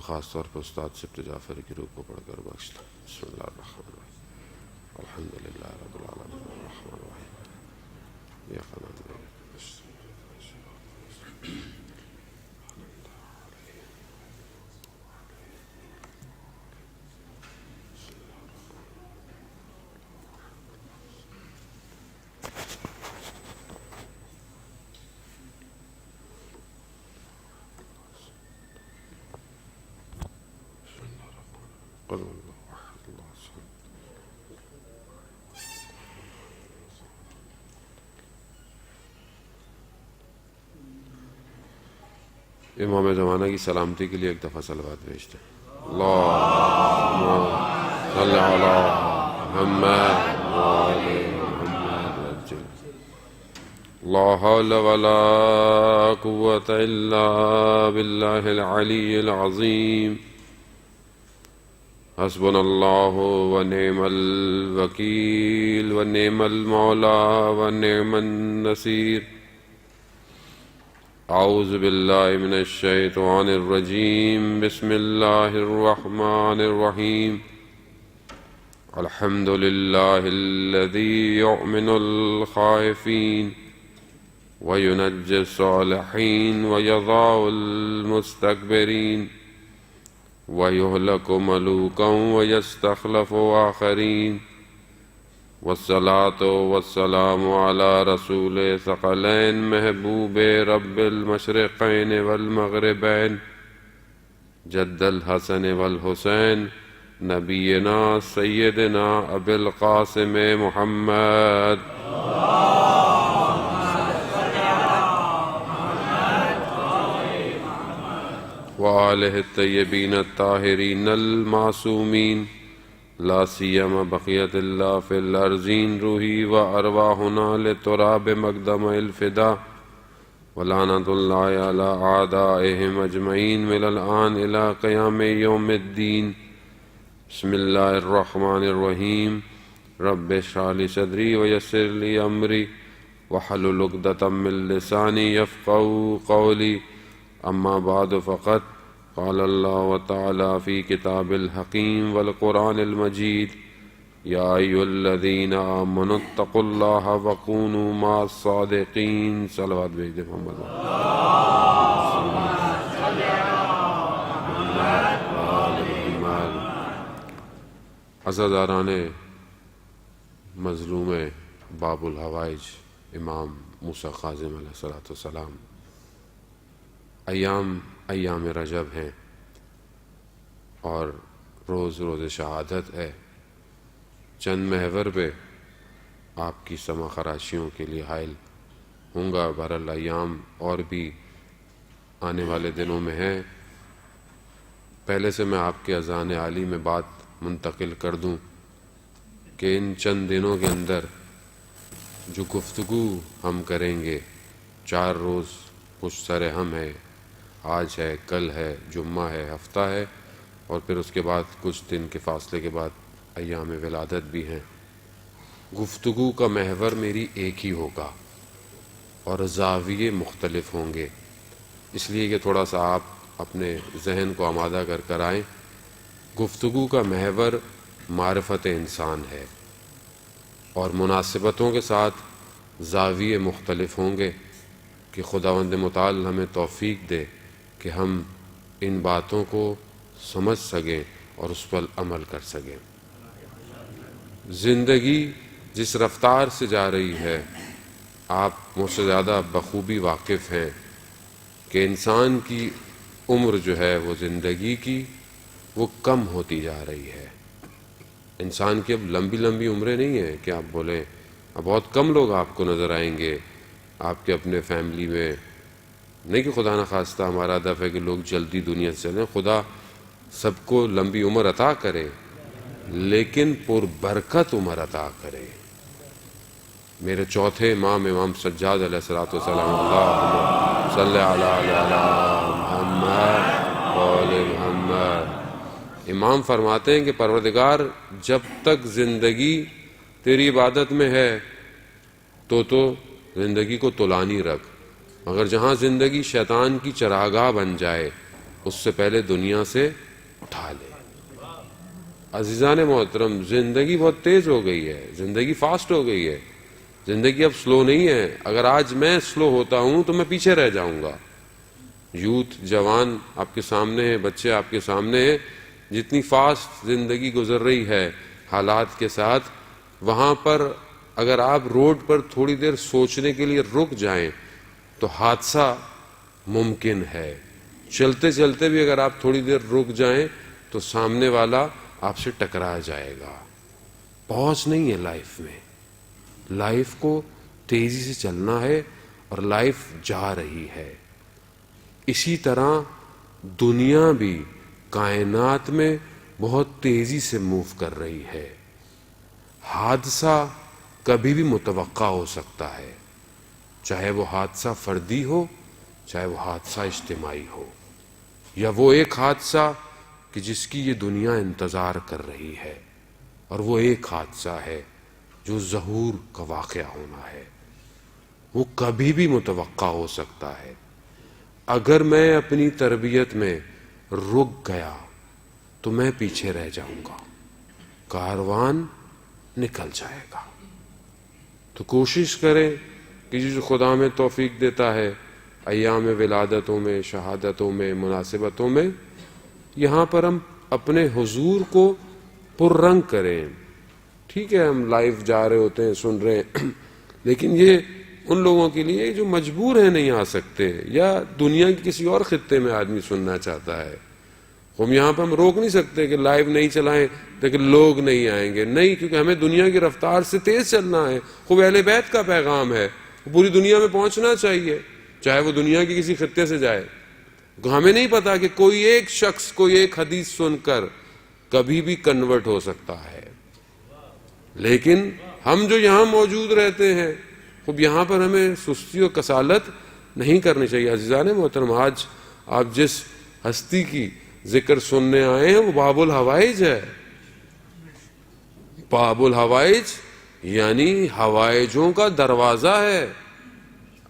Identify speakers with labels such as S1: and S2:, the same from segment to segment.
S1: اور خاص طور پر استاد سبت جعفر کی روح کو پڑھ کر بخش دے۔ بسم اللہ الرحمن الرحیم، الحمدللہ رب العالمین الرحمن الرحیم، یا خالق امام زمانہ کی سلامتی کے لیے ایک دفعہ صلوات بھیجتے ہیں۔ اللہم صلی علی محمد وآل محمد وسلم۔ لا حول ولا قوة الا باللہ العلی العظیم۔ حسبنا اللہ ونعم الوکیل ونعم المولا ونعم النصیر۔ اعوذ باللہ من الشیطان الرجیم، بسم اللہ الرحمن الرحیم۔ الحمد للہ الذی یؤمن الخائفین وینجی الصالحین ویضع المستکبرین وَيُهْلَكُ مَلُوكًا وَيَسْتَخْلَفُ آخَرِينَ، والصلاة والسلام على رسول ثقلین محبوب رب المشرقین والمغربین جد الحسن والحسین نبینا سیدنا ابی القاسم محمد وآلہ الطیبین الطاہرین المعصومین، لا سیم بقیت اللہ فی الارضین، روحی و ارواحنا لتراب مقدم الفدا، ولعنت اللہ علی اعدائہم اجمعین من الآن الى قیام یوم الدین۔ بسم اللہ الرحمن الرحیم۔ رب اشرح لی صدری ویسر لی امری واحلل عقدۃ من لسانی یفقہوا قولی، اما بعد فقط قال اللہ تعالی فی کتاب الحکیم والقرآن المجید، یا ایھا الذین آمنوا اتقوا اللہ وکونوا مع الصادقین۔ صلوات بھیج دے محمد۔ عزاداران مظلوم باب الحوائج امام موسیٰ کاظم علیہ السلام، ایام رجب ہیں اور روز شہادت ہے۔ چند محور پہ آپ کی سما خراشیوں کے لیے حائل ہوں گا۔ بہرحال ایام اور بھی آنے والے دنوں میں ہیں۔ پہلے سے میں آپ کے اذان عالی میں بات منتقل کر دوں کہ ان چند دنوں کے اندر جو گفتگو ہم کریں گے، 4 روز پشت سر ہم ہے، آج ہے، کل ہے، جمعہ ہے، ہفتہ ہے، اور پھر اس کے بعد کچھ دن کے فاصلے کے بعد ایام ولادت بھی ہیں۔ گفتگو کا محور میری ایک ہی ہوگا اور زاویے مختلف ہوں گے، اس لیے کہ تھوڑا سا آپ اپنے ذہن کو آمادہ کر آئیں۔ گفتگو کا محور معرفت انسان ہے اور مناسبتوں کے ساتھ زاویے مختلف ہوں گے کہ خداوند متعال ہمیں توفیق دے کہ ہم ان باتوں کو سمجھ سکیں اور اس پر عمل کر سکیں۔ زندگی جس رفتار سے جا رہی ہے، آپ مجھ سے زیادہ بخوبی واقف ہیں کہ انسان کی عمر جو ہے وہ زندگی کی وہ کم ہوتی جا رہی ہے۔ انسان کی اب لمبی عمریں نہیں ہیں کہ آپ بولیں، اب بہت کم لوگ آپ کو نظر آئیں گے آپ کے اپنے فیملی میں۔ نہیں کہ خدا نخواستہ ہمارا ہدف ہے کہ لوگ جلدی دنیا سے چلیں، خدا سب کو لمبی عمر عطا کرے لیکن پر برکت عمر عطا کرے۔ میرے چوتھے امام سجاد علیہ السلام، اللہم صلی علی محمد وآل محمد، امام فرماتے ہیں کہ پروردگار جب تک زندگی تیری عبادت میں ہے تو زندگی کو طولانی رکھ، مگر جہاں زندگی شیطان کی چراگاہ بن جائے اس سے پہلے دنیا سے اٹھا لے۔ عزیزان محترم، زندگی بہت تیز ہو گئی ہے، زندگی فاسٹ ہو گئی ہے، زندگی اب سلو نہیں ہے۔ اگر آج میں سلو ہوتا ہوں تو میں پیچھے رہ جاؤں گا۔ یوتھ، جوان آپ کے سامنے ہیں، بچے آپ کے سامنے ہیں، جتنی فاسٹ زندگی گزر رہی ہے حالات کے ساتھ، وہاں پر اگر آپ روڈ پر تھوڑی دیر سوچنے کے لیے رک جائیں تو حادثہ ممکن ہے۔ چلتے چلتے بھی اگر آپ تھوڑی دیر رک جائیں تو سامنے والا آپ سے ٹکرا جائے گا۔ پوز نہیں ہے لائف میں، لائف کو تیزی سے چلنا ہے اور لائف جا رہی ہے۔ اسی طرح دنیا بھی کائنات میں بہت تیزی سے موو کر رہی ہے۔ حادثہ کبھی بھی متوقع ہو سکتا ہے، چاہے وہ حادثہ فردی ہو، چاہے وہ حادثہ اجتماعی ہو، یا وہ ایک حادثہ کہ جس کی یہ دنیا انتظار کر رہی ہے، اور وہ ایک حادثہ ہے جو ظہور کا واقعہ ہونا ہے۔ وہ کبھی بھی متوقع ہو سکتا ہے۔ اگر میں اپنی تربیت میں رک گیا تو میں پیچھے رہ جاؤں گا، کاروان نکل جائے گا۔ تو کوشش کریں کہ جو خدا میں توفیق دیتا ہے، ایام ولادتوں میں، شہادتوں میں، مناسبتوں میں، یہاں پر ہم اپنے حضور کو پررنگ کریں۔ ٹھیک ہے، ہم لائیو جا رہے ہوتے ہیں، سن رہے ہیں، لیکن یہ ان لوگوں کے لیے جو مجبور ہیں نہیں آ سکتے، یا دنیا کے کسی اور خطے میں آدمی سننا چاہتا ہے۔ ہم یہاں پہ ہم روک نہیں سکتے کہ لائیو نہیں چلائیں لیکن لوگ نہیں آئیں گے، نہیں، کیونکہ ہمیں دنیا کی رفتار سے تیز چلنا ہے۔ خوب اہل بیت کا پیغام ہے، پوری دنیا میں پہنچنا چاہیے، چاہے وہ دنیا کے کسی خطے سے جائے۔ ہمیں نہیں پتا کہ کوئی ایک شخص کوئی ایک حدیث سن کر کبھی بھی کنورٹ ہو سکتا ہے، لیکن ہم جو یہاں موجود رہتے ہیں، خوب یہاں پر ہمیں سستی و کسالت نہیں کرنی چاہیے۔ عزیزان محترم، آج آپ جس ہستی کی ذکر سننے آئے ہیں وہ باب الحوائج ہے۔ باب الحوائج یعنی حوائجوں کا دروازہ ہے۔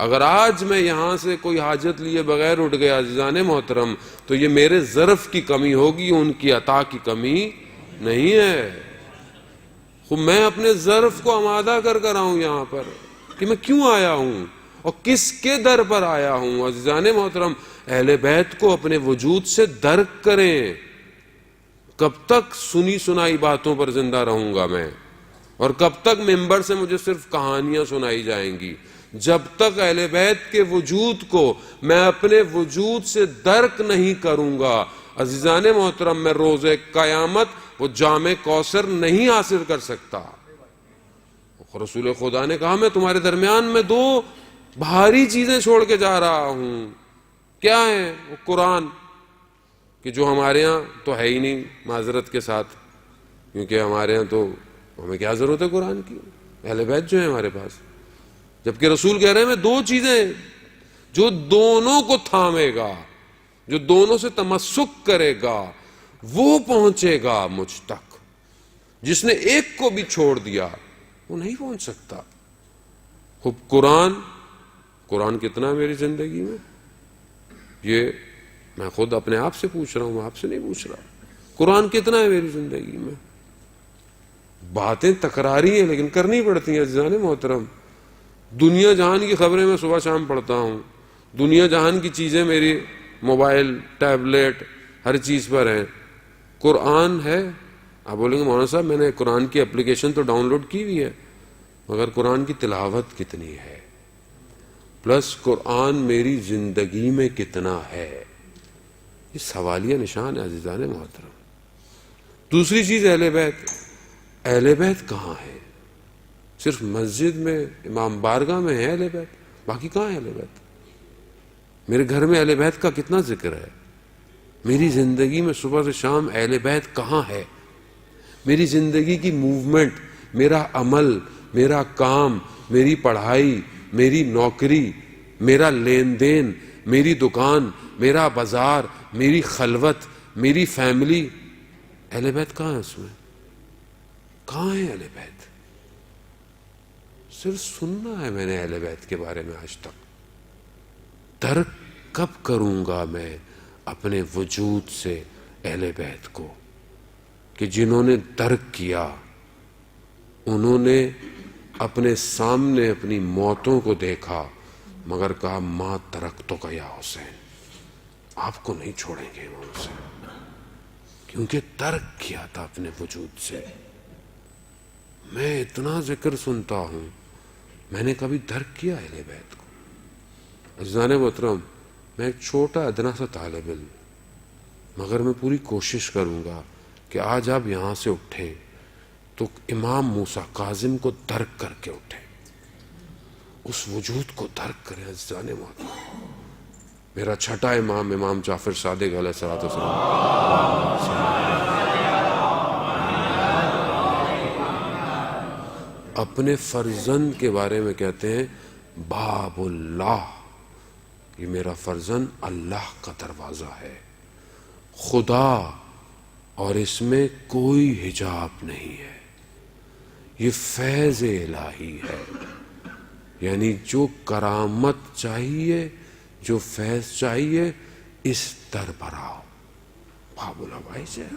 S1: اگر آج میں یہاں سے کوئی حاجت لیے بغیر اٹھ گیا عزیزان محترم، تو یہ میرے ظرف کی کمی ہوگی، ان کی عطا کی کمی نہیں ہے۔ خب میں اپنے ظرف کو آمادہ کر آؤں یہاں پر کہ میں کیوں آیا ہوں اور کس کے در پر آیا ہوں۔ عزیزان محترم، اہل بیت کو اپنے وجود سے درک کریں۔ کب تک سنی سنائی باتوں پر زندہ رہوں گا میں، اور کب تک ممبر سے مجھے صرف کہانیاں سنائی جائیں گی؟ جب تک اہل بیت کے وجود کو میں اپنے وجود سے درک نہیں کروں گا، عزیزان محترم، میں روز قیامت وہ جام کوثر نہیں حاصل کر سکتا۔ رسول خدا نے کہا میں تمہارے درمیان میں دو بھاری چیزیں چھوڑ کے جا رہا ہوں۔ کیا ہے وہ؟ قرآن، کہ جو ہمارے ہاں تو ہے ہی نہیں، معذرت کے ساتھ، کیونکہ ہمارے ہاں تو ہمیں کیا ضرورت ہے قرآن کی، اہل بیت جو ہے ہمارے پاس۔ جبکہ رسول کہہ رہے ہیں میں دو چیزیں جو دونوں کو تھامے گا، جو دونوں سے تمسک کرے گا، وہ پہنچے گا مجھ تک۔ جس نے ایک کو بھی چھوڑ دیا وہ نہیں پہنچ سکتا۔ خوب قرآن کتنا ہے میری زندگی میں؟ یہ میں خود اپنے آپ سے پوچھ رہا ہوں، میں آپ سے نہیں پوچھ رہا۔ قرآن کتنا ہے میری زندگی میں؟ باتیں تکراری ہیں لیکن کرنی پڑتی ہیں عزیزان محترم۔ دنیا جہان کی خبریں میں صبح شام پڑھتا ہوں، دنیا جہان کی چیزیں میری موبائل، ٹیبلیٹ، ہر چیز پر ہیں۔ قرآن ہے؟ آپ بولیں گے مولانا صاحب میں نے قرآن کی اپلیکیشن تو ڈاؤن لوڈ کی ہوئی ہے، مگر قرآن کی تلاوت کتنی ہے؟ پلس قرآن میری زندگی میں کتنا ہے؟ یہ سوالیہ نشان ہے عزیزان محترم۔ دوسری چیز اہل بیت۔ اہل بیت کہاں ہے؟ صرف مسجد میں، امام بارگاہ میں ہے اہل بیت، باقی کہاں ہے اہل بیت؟ میرے گھر میں اہل بیت کا کتنا ذکر ہے؟ میری زندگی میں صبح سے شام اہل بیت کہاں ہے؟ میری زندگی کی موومنٹ، میرا عمل، میرا کام، میری پڑھائی، میری نوکری، میرا لین دین، میری دکان، میرا بازار، میری خلوت، میری فیملی، اہل بیت کہاں ہے؟ اس میں کہاں ہے اہل بیت؟ صرف سننا ہے میں نے اہل بیت کے بارے میں آج تک۔ درک کب کروں گا میں اپنے وجود سے اہل بیت کو کہ جنہوں نے درک کیا، انہوں نے اپنے سامنے اپنی موتوں کو دیکھا مگر کہا ماں ترکتو کا یا حسین، آپ کو نہیں چھوڑیں گے امام حسین، کیونکہ درک کیا تھا اپنے وجود سے۔ میں اتنا ذکر سنتا ہوں، میں نے کبھی درک کیا اہل بیت کو؟ عزیزان محترم، میں ایک چھوٹا ادنا سا طالب علم، مگر میں پوری کوشش کروں گا کہ آج آپ یہاں سے اٹھیں تو امام موسیٰ کاظم کو درک کر کے اٹھیں، اس وجود کو درک کریں۔ عزیزان محترم، میرا چھٹا امام، امام جعفر صادق علیہ الصلوۃ والسلام، اپنے فرزند کے بارے میں کہتے ہیں باب اللہ، یہ میرا فرزند اللہ کا دروازہ ہے، خدا، اور اس میں کوئی حجاب نہیں ہے، یہ فیض الہی ہے، یعنی جو کرامت چاہیے، جو فیض چاہیے، اس در پر آؤ۔ باب الحوائج ہے،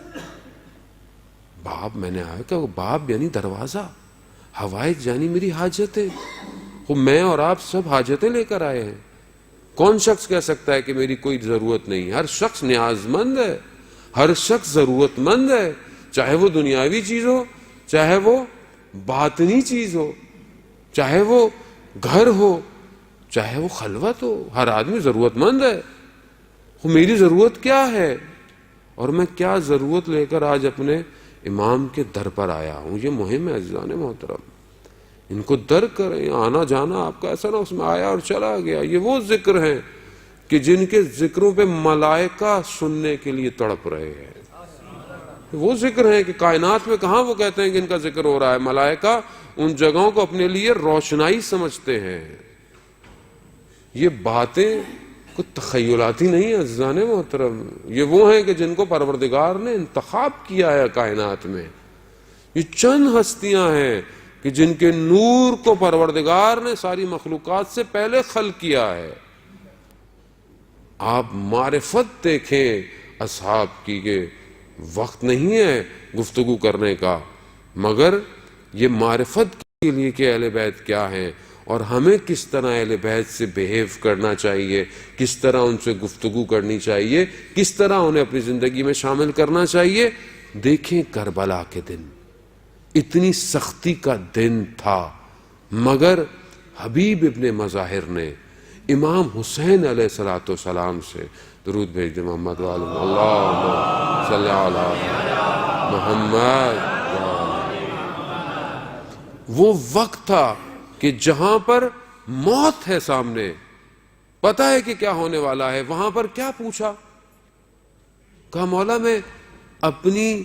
S1: باب میں نے آیا کہ باب یعنی دروازہ، حوائج یعنی میری حاجتیں، وہ میں اور آپ سب حاجتیں لے کر آئے ہیں۔ کون شخص کہہ سکتا ہے کہ میری کوئی ضرورت نہیں؟ ہر شخص نیاز مند ہے، ہر شخص ضرورت مند ہے، چاہے وہ دنیاوی چیز ہو، چاہے وہ باطنی چیز ہو، چاہے وہ گھر ہو، چاہے وہ خلوت ہو، ہر آدمی ضرورت مند ہے۔ میری ضرورت کیا ہے اور میں کیا ضرورت لے کر آج اپنے امام کے در پر آیا ہوں، یہ مہم ہے عزیزان محترم۔ ان کو درک کریں، آنا جانا آپ کا ایسا نہ اس میں آیا اور چلا گیا۔ یہ وہ ذکر ہیں کہ جن کے ذکروں پہ ملائکہ سننے کے لیے تڑپ رہے ہیں، وہ ذکر ہیں کہ کائنات میں کہاں وہ کہتے ہیں کہ ان کا ذکر ہو رہا ہے، ملائکہ ان جگہوں کو اپنے لیے روشنائی سمجھتے ہیں۔ یہ باتیں کوئی تخیلاتی نہیں ہیں عزیزان محترم، یہ وہ ہیں کہ جن کو پروردگار نے انتخاب کیا ہے کائنات میں۔ یہ چند ہستیاں ہیں کہ جن کے نور کو پروردگار نے ساری مخلوقات سے پہلے خلق کیا ہے۔ آپ معرفت دیکھیں اصحاب کی، کہ وقت نہیں ہے گفتگو کرنے کا، مگر یہ معرفت کے لیے کہ اہل بیت کیا ہیں اور ہمیں کس طرح اہل بیت سے بیہیو کرنا چاہیے، کس طرح ان سے گفتگو کرنی چاہیے، کس طرح انہیں اپنی زندگی میں شامل کرنا چاہیے۔ دیکھیں کربلا کے دن، اتنی سختی کا دن تھا، مگر حبیب ابن مظاہر نے امام حسین علیہ الصلوۃ والسلام سے درود بھیج دے، محمد اللہم صلی علی محمد۔ وہ وقت تھا کہ جہاں پر موت ہے سامنے، پتہ ہے کہ کیا ہونے والا ہے، وہاں پر کیا پوچھا؟ کہا مولا میں اپنی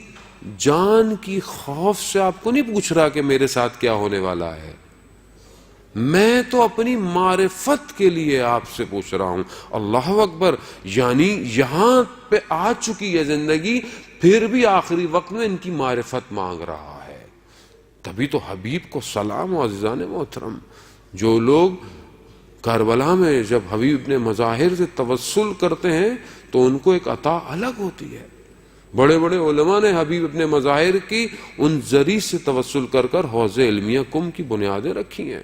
S1: جان کی خوف سے آپ کو نہیں پوچھ رہا کہ میرے ساتھ کیا ہونے والا ہے، میں تو اپنی معرفت کے لیے آپ سے پوچھ رہا ہوں۔ اللہ اکبر، یعنی یہاں پہ آ چکی ہے زندگی، پھر بھی آخری وقت میں ان کی معرفت مانگ رہا ہے۔ تبھی تو حبیب کو سلام و عزیزان محترم، جو لوگ کربلا میں جب حبیب ابن مظاہر سے توسل کرتے ہیں تو ان کو ایک عطا الگ ہوتی ہے۔ بڑے بڑے علماء نے حبیب ابن مظاہر کی ان ذریع سے توسل کر کر حوض علمیہ کم کی بنیادیں رکھی ہیں۔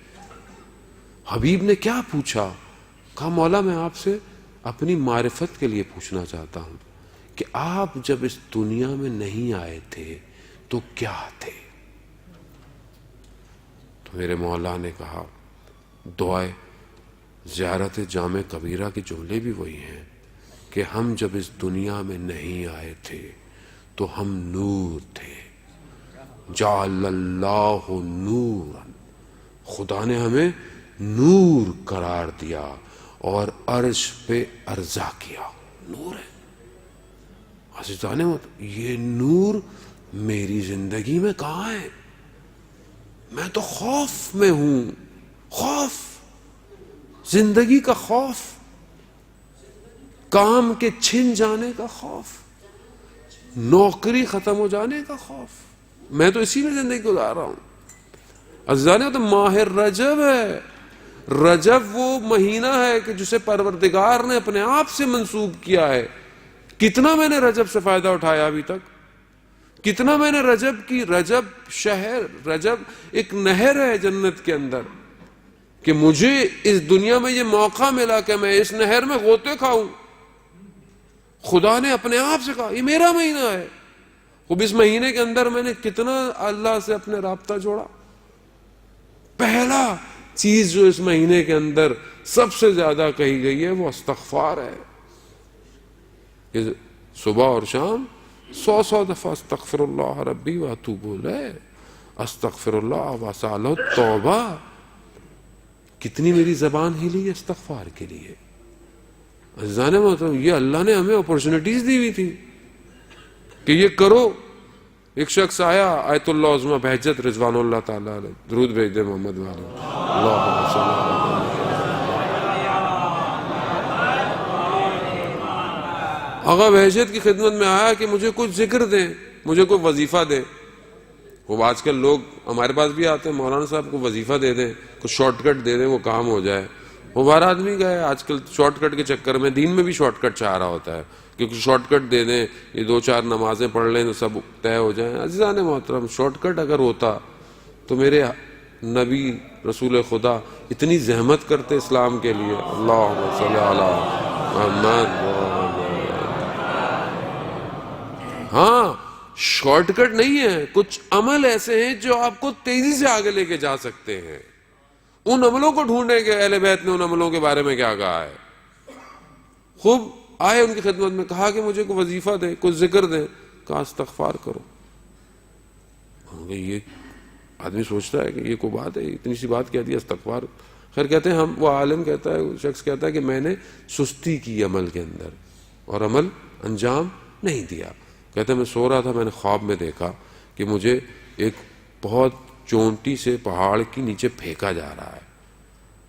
S1: حبیب نے کیا پوچھا؟ کہا مولا میں آپ سے اپنی معرفت کے لیے پوچھنا چاہتا ہوں کہ آپ جب اس دنیا میں نہیں آئے تھے تو کیا تھے؟ تو میرے مولا نے کہا، دعائے زیارت جامع کبیرہ کے جملے بھی وہی ہیں کہ ہم جب اس دنیا میں نہیں آئے تھے تو ہم نور تھے، جعل اللہ نورا، خدا نے ہمیں نور قرار دیا اور عرش پہ ارضا کیا، نور ہے۔ عزیزان یہ نور میری زندگی میں کہاں ہے؟ میں تو خوف میں ہوں، خوف، زندگی کا خوف، کام کے چھن جانے کا خوف، نوکری ختم ہو جانے کا خوف، میں تو اسی میں زندگی گزار رہا ہوں۔ عزیزان تو ماہ رجب ہے، رجب وہ مہینہ ہے کہ جسے پروردگار نے اپنے آپ سے منسوب کیا ہے کتنا میں نے رجب سے فائدہ اٹھایا ابھی تک، کتنا میں نے رجب شہر، رجب ایک نہر ہے جنت کے اندر، کہ مجھے اس دنیا میں یہ موقع ملا کہ میں اس نہر میں غوطے کھاؤں. خدا نے اپنے آپ سے کہا یہ میرا مہینہ ہے. خوب اس مہینے کے اندر میں نے کتنا اللہ سے اپنے رابطہ جوڑا. پہلا چیز جو اس مہینے کے اندر سب سے زیادہ کہی گئی ہے وہ استغفار ہے. کہ صبح اور شام 100 دفعہ استغفر اللہ ربی واتوب الیہ، استغفر اللہ واسألہ التوبہ. کتنی میری زبان ہلی ہے استغفار کے لیے. عزیزان محترم، یہ اللہ نے ہمیں اپورچونٹیز دی ہوئی تھی کہ یہ کرو. ایک شخص آیا، آیت اللہ عظمہ بہجت رضوان اللہ تعالیٰ علیہ، درود بھیج دے محمد والے، اللہم صلی اللہ علیہ وسلم. آقا بہجت کی خدمت میں آیا کہ مجھے کچھ ذکر دیں، مجھے کوئی وظیفہ دیں. وہ آج کل لوگ ہمارے پاس بھی آتے ہیں، مولانا صاحب کو وظیفہ دے دیں، کچھ شارٹ کٹ دے دیں، وہ کام ہو جائے. وہ بار آدمی گئے آج کل شارٹ کٹ کے چکر میں، دین میں بھی شارٹ کٹ چاہ رہا ہوتا ہے کہ کچھ شارٹ کٹ دے دیں، یہ 2-4 نمازیں پڑھ لیں تو سب طے ہو جائیں. عزیزان محترم، شارٹ کٹ اگر ہوتا تو میرے نبی رسول خدا اتنی زحمت کرتے اسلام کے لیے. اللہم صلی علی محمد. ہاں شارٹ کٹ نہیں ہے، کچھ عمل ایسے ہیں جو آپ کو تیزی سے آگے لے کے جا سکتے ہیں. ان عملوں کو ڈھونڈیں کہ اہل بیت نے ان عملوں کے بارے میں کیا کہا ہے. خوب آئے ان کی خدمت میں، کہا کہ مجھے کوئی وظیفہ دیں، کچھ ذکر دیں. کہا استغفار کرو. یہ آدمی سوچتا ہے کہ یہ کوئی بات ہے، اتنی سی بات کہہ دی استغفار. خیر کہتے ہیں وہ عالم کہتا ہے، شخص کہتا ہے کہ میں نے سستی کی عمل کے اندر اور عمل انجام نہیں دیا. کہتے ہیں میں سو رہا تھا، میں نے خواب میں دیکھا کہ مجھے ایک بہت چونٹی سے پہاڑ کی نیچے پھینکا جا رہا ہے.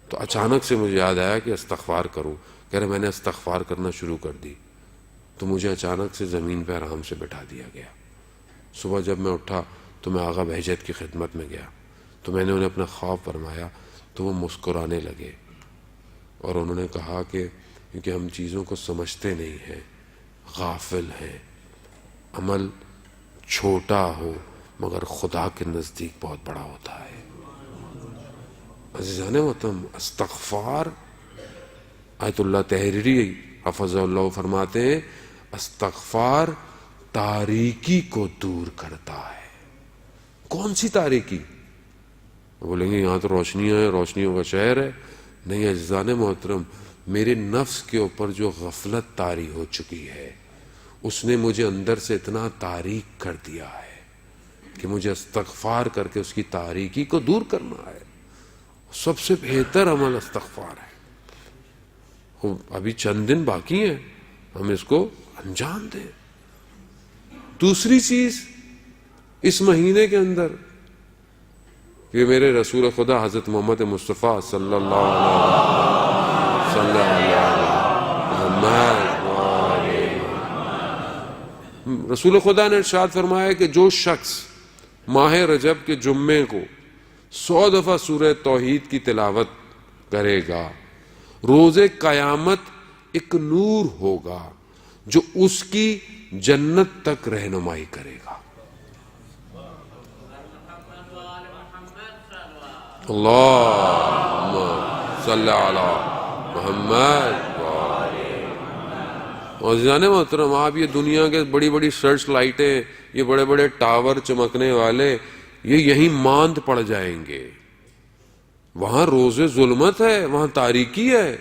S1: تو اچانک سے مجھے یاد آیا کہ استغفار کروں. کہہ رہے میں نے استغفار کرنا شروع کر دی تو مجھے اچانک سے زمین پہ آرام سے بٹھا دیا گیا. صبح جب میں اٹھا تو میں آغا بہجت کی خدمت میں گیا تو میں نے انہیں اپنا خواب فرمایا تو وہ مسکرانے لگے اور انہوں نے کہا کہ کیونکہ ہم چیزوں کو سمجھتے نہیں ہیں، غافل ہیں. عمل چھوٹا ہو مگر خدا کے نزدیک بہت بڑا ہوتا ہے. عزیزان محترم، استغفار، آیت اللہ تحریری حفظ اللہ فرماتے ہیں استغفار تاریکی کو دور کرتا ہے. کون سی تاریکی؟ بولیں گے یہاں تو روشنیاں ہیں، روشنیوں کا شہر ہے. نہیں عزیزان محترم، میرے نفس کے اوپر جو غفلت طاری ہو چکی ہے اس نے مجھے اندر سے اتنا تاریک کر دیا ہے کہ مجھے استغفار کر کے اس کی تاریکی کو دور کرنا ہے. سب سے بہتر عمل استغفار ہے. ابھی چند دن باقی ہیں، ہم اس کو انجام دیں. دوسری چیز اس مہینے کے اندر کہ میرے رسول خدا حضرت محمد مصطفیٰ صلی اللہ علیہ وسلم رسول خدا نے ارشاد فرمایا کہ جو شخص ماہ رجب کے جمعے کو 100 دفعہ سورہ توحید کی تلاوت کرے گا، روز قیامت ایک نور ہوگا جو اس کی جنت تک رہنمائی کرے گا. اللہم صلی علی محمد. عزیزان محترم، آپ یہ دنیا کے بڑی بڑی سرچ لائٹیں، یہ بڑے بڑے ٹاور چمکنے والے، یہ یہیں ماند پڑ جائیں گے. وہاں روز ظلمت ہے، وہاں تاریکی ہے،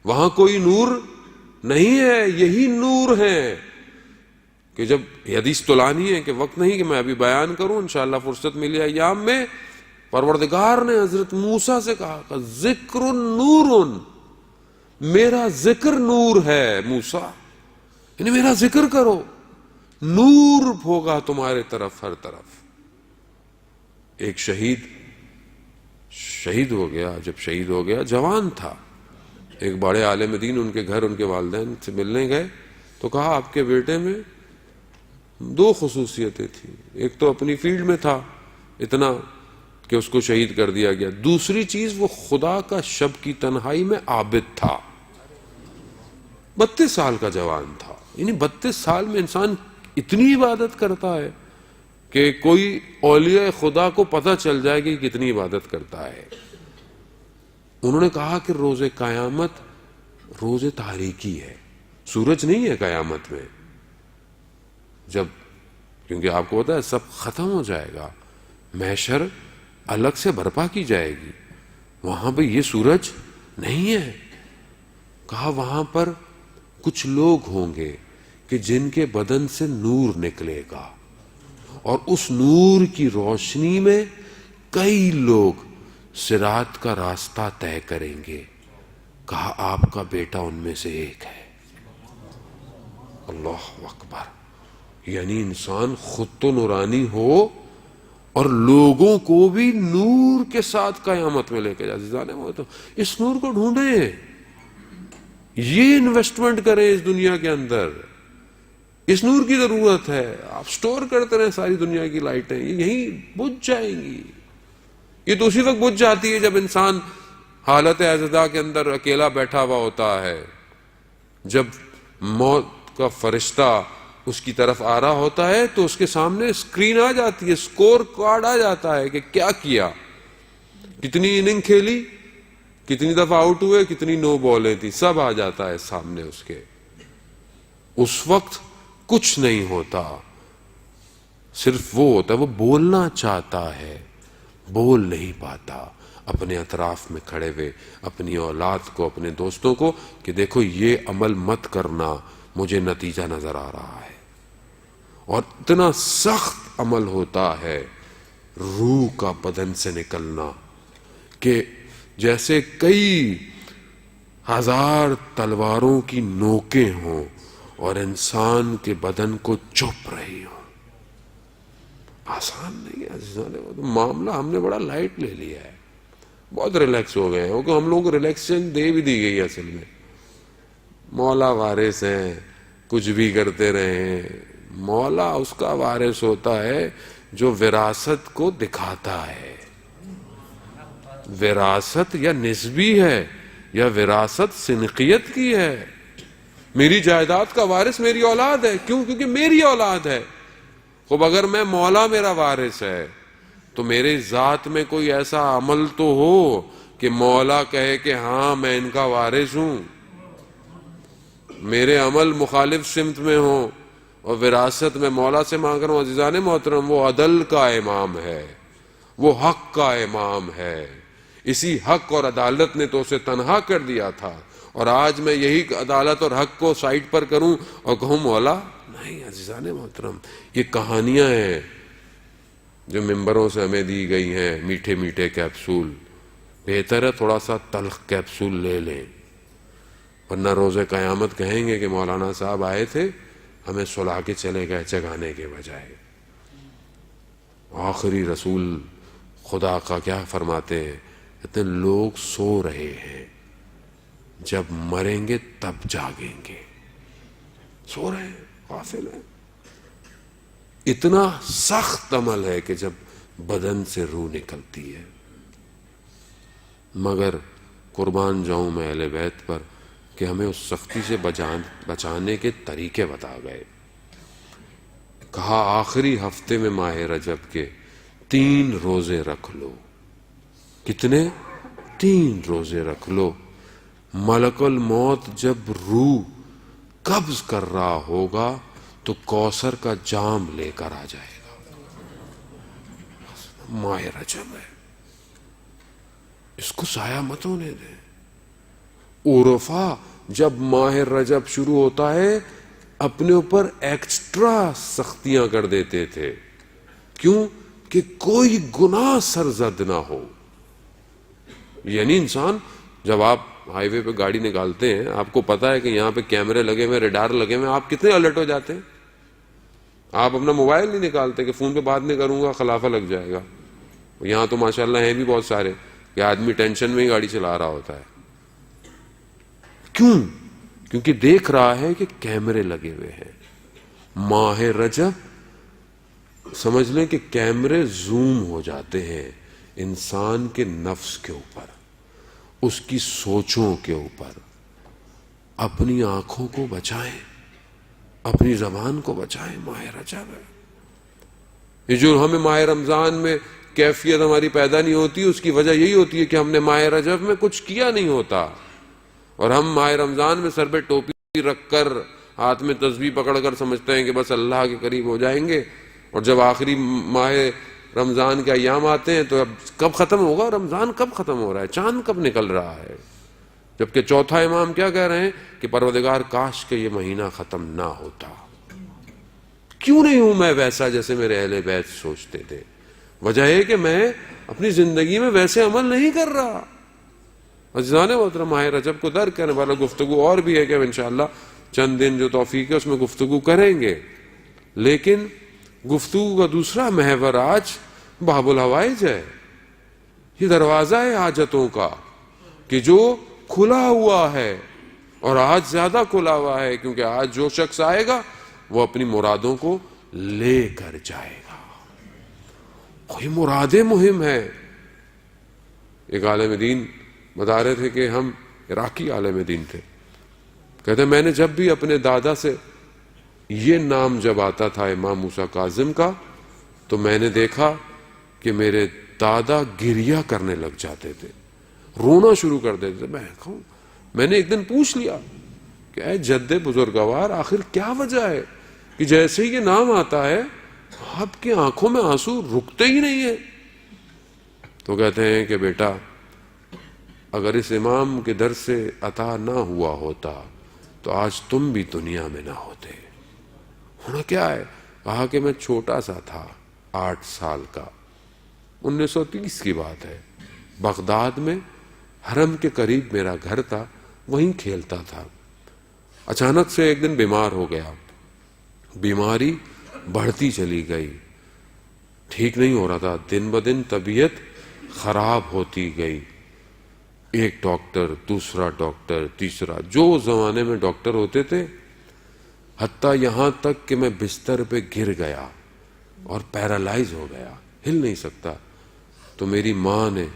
S1: وہاں کوئی نور نہیں ہے. یہی نور ہے کہ جب حدیث طلانی ہے کہ وقت نہیں کہ میں ابھی بیان کروں، انشاءاللہ فرصت ملی ایام میں. پروردگار نے حضرت موسیٰ سے کہا کہ ذکر نور، میرا ذکر نور ہے موسیٰ، یعنی میرا ذکر کرو، نور ہوگا تمہارے طرف ہر طرف. ایک شہید ہو گیا. جب شہید ہو گیا جوان تھا، ایک بڑے عالم دین ان کے گھر ان کے والدین سے ملنے گئے تو کہا آپ کے بیٹے میں 2 خصوصیتیں تھیں. ایک تو اپنی فیلڈ میں تھا اتنا کہ اس کو شہید کر دیا گیا، دوسری چیز وہ خدا کا شب کی تنہائی میں عابد تھا. 32 سال کا جوان تھا. یعنی 32 سال میں انسان اتنی عبادت کرتا ہے کہ کوئی اولیاء خدا کو پتہ چل جائے کہ کتنی عبادت کرتا ہے. انہوں نے کہا کہ روز قیامت روز تاریکی ہے، سورج نہیں ہے قیامت میں. جب کیونکہ آپ کو پتا ہے سب ختم ہو جائے گا، محشر الگ سے برپا کی جائے گی، وہاں پہ یہ سورج نہیں ہے. کہا وہاں پر کچھ لوگ ہوں گے کہ جن کے بدن سے نور نکلے گا اور اس نور کی روشنی میں کئی لوگ صراط کا راستہ طے کریں گے. کہا آپ کا بیٹا ان میں سے ایک ہے. اللہ اکبر. یعنی انسان خود تو نورانی ہو اور لوگوں کو بھی نور کے ساتھ قیامت میں لے کے جانے. وہ تو اس نور کو ڈھونڈیں، یہ انویسٹمنٹ کریں اس دنیا کے اندر. اس نور کی ضرورت ہے. آپ سٹور کرتے رہیں ساری دنیا کی لائٹیں، یہیں بجھ جائیں گی. یہ تو اسی وقت بجھ جاتی ہے جب انسان حالت اعتداء کے اندر اکیلا بیٹھا ہوا ہوتا ہے، جب موت کا فرشتہ اس کی طرف آ رہا ہوتا ہے تو اس کے سامنے اسکرین آ جاتی ہے، اسکور کارڈ آ جاتا ہے کہ کیا کیا، کتنی اننگ کھیلی، کتنی دفعہ آؤٹ ہوئے، کتنی نو بالیں تھی، سب آ جاتا ہے سامنے اس کے. اس وقت کچھ نہیں ہوتا، صرف وہ ہوتا ہے وہ بولنا چاہتا ہے، بول نہیں پاتا. اپنے اطراف میں کھڑے ہوئے اپنی اولاد کو، اپنے دوستوں کو کہ دیکھو یہ عمل مت کرنا، مجھے نتیجہ نظر آ رہا ہے. اور اتنا سخت عمل ہوتا ہے روح کا بدن سے نکلنا کہ جیسے کئی ہزار تلواروں کی نوکیں ہوں اور انسان کے بدن کو چپ رہی ہوں. آسان نہیں ہے عزیزان. معاملہ ہم نے بڑا لائٹ لے لیا ہے، بہت ریلیکس ہو گئے ہیں، کیونکہ ہم لوگوں کو ریلیکسیشن دے بھی دی گئی ہے. اصل میں مولا وارث ہیں، کچھ بھی کرتے رہیں. مولا اس کا وارث ہوتا ہے جو وراثت کو دکھاتا ہے. وراثت یا نسبی ہے یا وراثت سنقیت کی ہے. میری جائیداد کا وارث میری اولاد ہے. کیوں؟ کیونکہ میری اولاد ہے. خب اگر میں مولا میرا وارث ہے تو میرے ذات میں کوئی ایسا عمل تو ہو کہ مولا کہے کہ ہاں میں ان کا وارث ہوں. میرے عمل مخالف سمت میں ہوں اور وراثت میں مولا سے مانگ رہا ہوں. عزیزان محترم، وہ عدل کا امام ہے، وہ حق کا امام ہے. اسی حق اور عدالت نے تو اسے تنہا کر دیا تھا، اور آج میں یہی عدالت اور حق کو سائڈ پر کروں اور کہوں مولا نہیں. عزیزان محترم، یہ کہانیاں ہیں جو ممبروں سے ہمیں دی گئی ہیں، میٹھے میٹھے کیپسول. بہتر ہے تھوڑا سا تلخ کیپسول لے لیں، ورنہ روز قیامت کہیں گے کہ مولانا صاحب آئے تھے، ہمیں سلا کے چلے گئے جگانے کے بجائے. آخری رسول خدا کا کیا فرماتے ہیں؟ کہتے ہیں لوگ سو رہے ہیں، جب مریں گے تب جاگیں گے. سو رہے ہیں، غافل ہیں. اتنا سخت عمل ہے کہ جب بدن سے روح نکلتی ہے. مگر قربان جاؤں میں اہل بیت پر کہ ہمیں اس سختی سے بچانے کے طریقے بتا گئے. کہا آخری ہفتے میں ماہ رجب کے 3 روزے رکھ لو. کتنے؟ 3 روزے رکھ لو. ملک الموت جب روح قبض کر رہا ہوگا تو کوثر کا جام لے کر آ جائے گا. ماہ رجب ہے، اس کو ضائع مت ہونے دیں. عرفا جب ماہ رجب شروع ہوتا ہے اپنے اوپر ایکسٹرا سختیاں کر دیتے تھے. کیوں؟ کہ کوئی گناہ سرزد نہ ہو. یعنی انسان جب آپ ہائی وے پہ گاڑی نکالتے ہیں، آپ کو پتا ہے کہ یہاں پہ کیمرے لگے ہوئے، ریڈار لگے ہوئے، آپ کتنے الرٹ ہو جاتے ہیں. آپ اپنا موبائل نہیں نکالتے کہ فون پہ بات نہیں کروں گا خلافہ لگ جائے گا. یہاں تو ماشاءاللہ ہیں بھی بہت سارے کہ آدمی ٹینشن میں ہی گاڑی چلا رہا ہوتا ہے. کیوں؟ کیونکہ دیکھ رہا ہے کہ کیمرے لگے ہوئے ہیں. ماہ رجب سمجھ لیں کہ کیمرے زوم ہو جاتے ہیں انسان کے نفس کے اوپر، اس کی سوچوں کے اوپر. اپنی آنکھوں کو بچائیں، اپنی زبان کو بچائیں. ماہ رجب ہے. یہ جو ہمیں ماہ رمضان میں کیفیت ہماری پیدا نہیں ہوتی، اس کی وجہ یہی ہوتی ہے کہ ہم نے ماہ رجب میں کچھ کیا نہیں ہوتا، اور ہم ماہ رمضان میں سر پہ ٹوپی رکھ کر ہاتھ میں تسبیح پکڑ کر سمجھتے ہیں کہ بس اللہ کے قریب ہو جائیں گے، اور جب آخری ماہ رمضان کے ایام آتے ہیں تو اب کب ختم ہوگا رمضان، کب ختم ہو رہا ہے، چاند کب نکل رہا ہے. جبکہ چوتھا امام کیا کہہ رہے ہیں کہ پروردگار کاش کہ یہ مہینہ ختم نہ ہوتا. کیوں نہیں ہوں میں ویسا جیسے میرے اہل بیت سوچتے تھے؟ وجہ ہے کہ میں اپنی زندگی میں ویسے عمل نہیں کر رہا. عزیزان محترم، ماہ رجب کو درک کرنے والا گفتگو اور بھی ہے کہ انشاءاللہ چند دن جو توفیق ہے اس میں گفتگو کریں گے، لیکن گفتگو کا دوسرا محور آج باب الحوائج ہے. یہ دروازہ ہے حاجتوں کا کہ جو کھلا ہوا ہے، اور آج زیادہ کھلا ہوا ہے کیونکہ آج جو شخص آئے گا وہ اپنی مرادوں کو لے کر جائے گا. کوئی مرادیں مہم ہے. ایک عالم دین بتا رہے تھے کہ ہم عراقی عالم دین تھے، کہتے میں نے جب بھی اپنے دادا سے یہ نام جب آتا تھا امام موسیٰ کاظم کا تو میں نے دیکھا کہ میرے دادا گریہ کرنے لگ جاتے تھے، رونا شروع کر دیتے تھے. میں نے ایک دن پوچھ لیا کہ اے جد بزرگوار، آخر کیا وجہ ہے کہ جیسے ہی یہ نام آتا ہے آپ کی آنکھوں میں آنسو رکتے ہی نہیں ہیں؟ تو کہتے ہیں کہ بیٹا، اگر اس امام کے در سے عطا نہ ہوا ہوتا تو آج تم بھی دنیا میں نہ ہوتے. ہونا کیا ہے؟ کہا کہ میں چھوٹا سا تھا، 8 سال کا، 1930 کی بات ہے. بغداد میں حرم کے قریب میرا گھر تھا، وہیں کھیلتا تھا. اچانک سے ایک دن بیمار ہو گیا. بیماری بڑھتی چلی گئی، ٹھیک نہیں ہو رہا تھا، دن بدن طبیعت خراب ہوتی گئی. ایک ڈاکٹر، دوسرا ڈاکٹر، تیسرا، جو زمانے میں ڈاکٹر ہوتے تھے، حتیٰ یہاں تک کہ میں بستر پہ گر گیا اور پیرالائز ہو گیا، ہل نہیں سکتا. تو میری ماں نے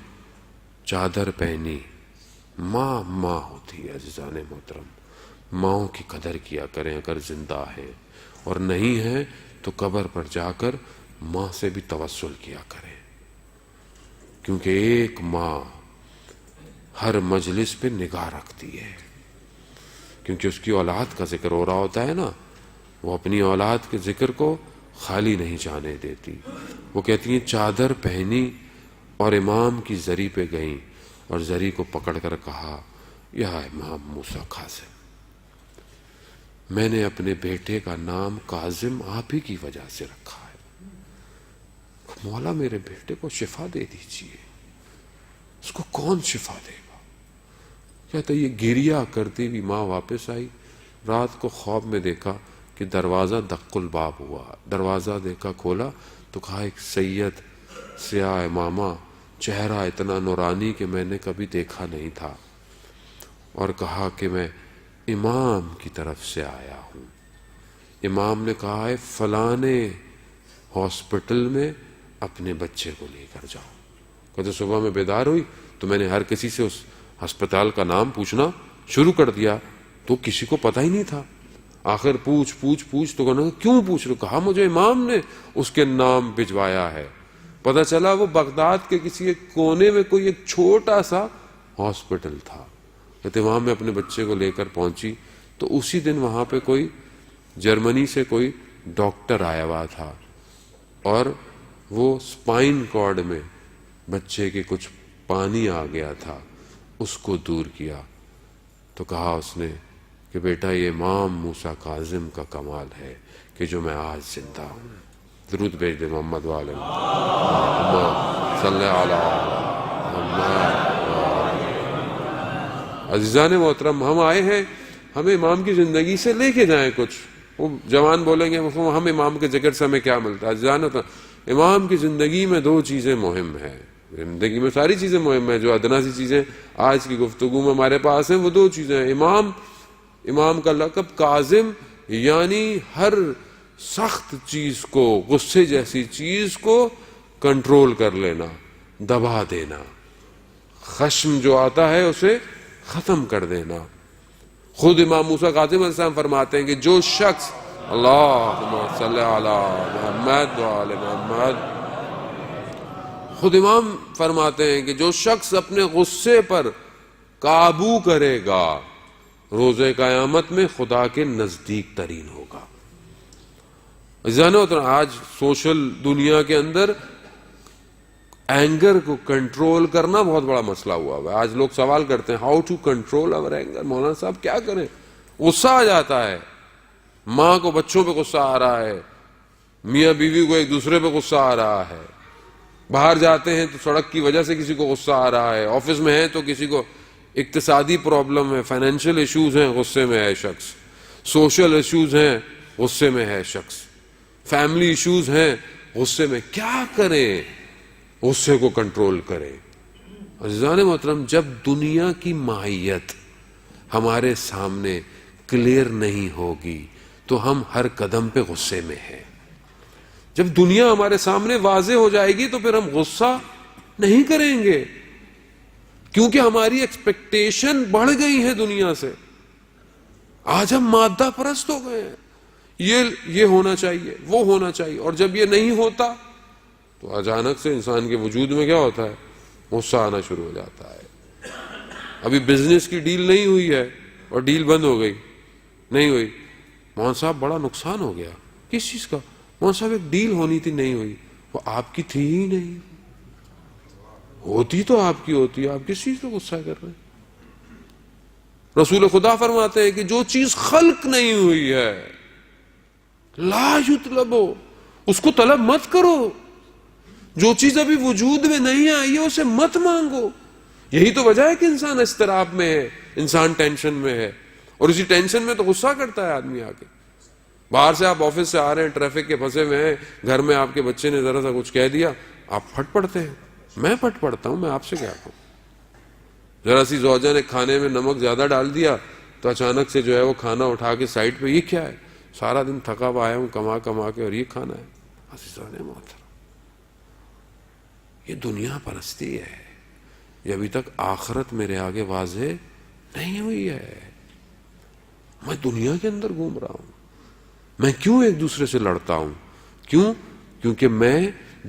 S1: چادر پہنی. ماں ہوتی ہے عزیزان محترم. ماؤں کی قدر کیا کریں اگر زندہ ہے، اور نہیں ہے تو قبر پر جا کر ماں سے بھی توسل کیا کریں، کیونکہ ایک ماں ہر مجلس پہ نگاہ رکھتی ہے، کیونکہ اس کی اولاد کا ذکر ہو رہا ہوتا ہے نا، وہ اپنی اولاد کے ذکر کو خالی نہیں جانے دیتی. وہ کہتی ہیں چادر پہنی اور امام کی زری پہ گئیں اور زری کو پکڑ کر کہا، یا امام موسیٰ کاظم، میں نے اپنے بیٹے کا نام کاظم آپ ہی کی وجہ سے رکھا ہے، مولا میرے بیٹے کو شفا دے دیجیے. اس کو کون شفا دے گا؟ کہتا یہ گریہ کرتی ہوئی ماں واپس آئی. رات کو خواب میں دیکھا کہ دروازہ دق الباب ہوا، دروازہ دیکھا کھولا تو کہا ایک سید سیاہ امامہ، چہرہ اتنا نورانی کہ میں نے کبھی دیکھا نہیں تھا، اور کہا کہ میں امام کی طرف سے آیا ہوں. امام نے کہا ہے فلانے ہاسپٹل میں اپنے بچے کو لے کر جاؤ. کہتے صبح میں بیدار ہوئی تو میں نے ہر کسی سے اس ہسپتال کا نام پوچھنا شروع کر دیا، تو کسی کو پتہ ہی نہیں تھا. آخر پوچھ تو کہنا کیوں پوچھ رہے؟ کہا مجھے امام نے اس کے نام بھجوایا ہے. پتہ چلا وہ بغداد کے کسی ایک کونے میں کوئی ایک چھوٹا سا ہاسپٹل تھا. کہتے وہاں میں اپنے بچے کو لے کر پہنچی تو اسی دن وہاں پہ کوئی جرمنی سے کوئی ڈاکٹر آیا ہوا تھا، اور وہ سپائن کارڈ میں بچے کے کچھ پانی آ گیا تھا، اس کو دور کیا. تو کہا اس نے کہ بیٹا یہ امام موسیٰ کاظم کا کمال ہے کہ جو میں آج زندہ ہوں. درود بھیج دے محمد والے صلی اللہ علیہ. عزیزان محترم، ہم آئے ہیں، ہمیں امام کی زندگی سے لے کے جائیں کچھ. وہ جوان بولیں گے ہم امام کے ذکر سے ہمیں کیا ملتا ہے؟ عزیزان امام کی زندگی میں 2 چیزیں مہم ہیں. زندگی میں ساری چیزیں مہم ہیں، جو ادنا سی چیزیں آج کی گفتگو میں ہمارے پاس ہیں وہ 2 چیزیں ہیں. امام کا لقب کاظم، یعنی ہر سخت چیز کو، غصے جیسی چیز کو کنٹرول کر لینا، دبا دینا، خشم جو آتا ہے اسے ختم کر دینا. خود امام موسیٰ کاظم علیہ السلام فرماتے ہیں کہ جو شخص اللہم صلی علی محمد وآل محمد، خود امام فرماتے ہیں کہ جو شخص اپنے غصے پر قابو کرے گا روز قیامت میں خدا کے نزدیک ترین ہوگا۔ آج سوشل دنیا کے اندر اینگر کو کنٹرول کرنا بہت بڑا مسئلہ ہوا ہے۔ آج لوگ سوال کرتے ہیں ہاؤ ٹو کنٹرول اور اینگر، مولانا صاحب کیا کریں؟ غصہ آ جاتا ہے، ماں کو بچوں پہ غصہ آ رہا ہے، میاں بیوی کو ایک دوسرے پہ غصہ آ رہا ہے، باہر جاتے ہیں تو سڑک کی وجہ سے کسی کو غصہ آ رہا ہے، آفس میں ہے تو کسی کو اقتصادی پرابلم ہے، فائنینشیل ایشوز ہیں، غصے میں ہے شخص، سوشل ایشوز ہیں، غصے میں ہے شخص، فیملی ایشوز ہیں، غصے میں۔ کیا کریں؟ غصے کو کنٹرول کریں۔ عزیزان محترم، جب دنیا کی ماہیت ہمارے سامنے کلیئر نہیں ہوگی تو ہم ہر قدم پہ غصے میں ہیں۔ جب دنیا ہمارے سامنے واضح ہو جائے گی تو پھر ہم غصہ نہیں کریں گے، کیونکہ ہماری ایکسپیکٹیشن بڑھ گئی ہے دنیا سے۔ آج ہم مادہ پرست ہو گئے ہیں، یہ ہونا چاہیے، وہ ہونا چاہیے، اور جب یہ نہیں ہوتا تو اچانک سے انسان کے وجود میں کیا ہوتا ہے؟ غصہ آنا شروع ہو جاتا ہے۔ ابھی بزنس کی ڈیل نہیں ہوئی ہے اور ڈیل بند ہو گئی، نہیں ہوئی، مولانا صاحب بڑا نقصان ہو گیا۔ کس چیز کا؟ مولانا صاحب ایک ڈیل ہونی تھی، نہیں ہوئی، وہ آپ کی تھی ہی نہیں، ہوتی تو آپ کی ہوتی، آپ کس چیز پہ غصہ کر رہے ہیں؟ رسول خدا فرماتے ہیں کہ جو چیز خلق نہیں ہوئی ہے لا یطلبو، اس کو طلب مت کرو۔ جو چیز ابھی وجود میں نہیں آئی ہے اسے مت مانگو۔ یہی تو وجہ ہے کہ انسان اضطراب میں ہے، انسان ٹینشن میں ہے، اور اسی ٹینشن میں تو غصہ کرتا ہے آدمی آ کے۔ باہر سے آپ آفس سے آ رہے ہیں، ٹریفک کے پھنسے ہوئے ہیں، گھر میں آپ کے بچے نے ذرا سا کچھ کہہ دیا، آپ پھٹ پڑتے ہیں۔ میں پھٹ پڑتا ہوں، میں آپ سے کیا کہوں؟ ذرا سی زوجہ نے کھانے میں نمک زیادہ ڈال دیا تو اچانک سے جو ہے وہ کھانا اٹھا کے سائڈ پہ، یہ کیا ہے؟ سارا دن تھکا ہوا آیا ہوں کما کما کے اور یہ کھانا ہے۔ عزیزان محترم، یہ دنیا پرستی ہے، یہ ابھی تک آخرت میرے آگے واضح نہیں ہوئی ہے۔ میں دنیا کے اندر گھوم رہا ہوں، میں کیوں ایک دوسرے سے لڑتا ہوں؟ کیوں؟ کیونکہ میں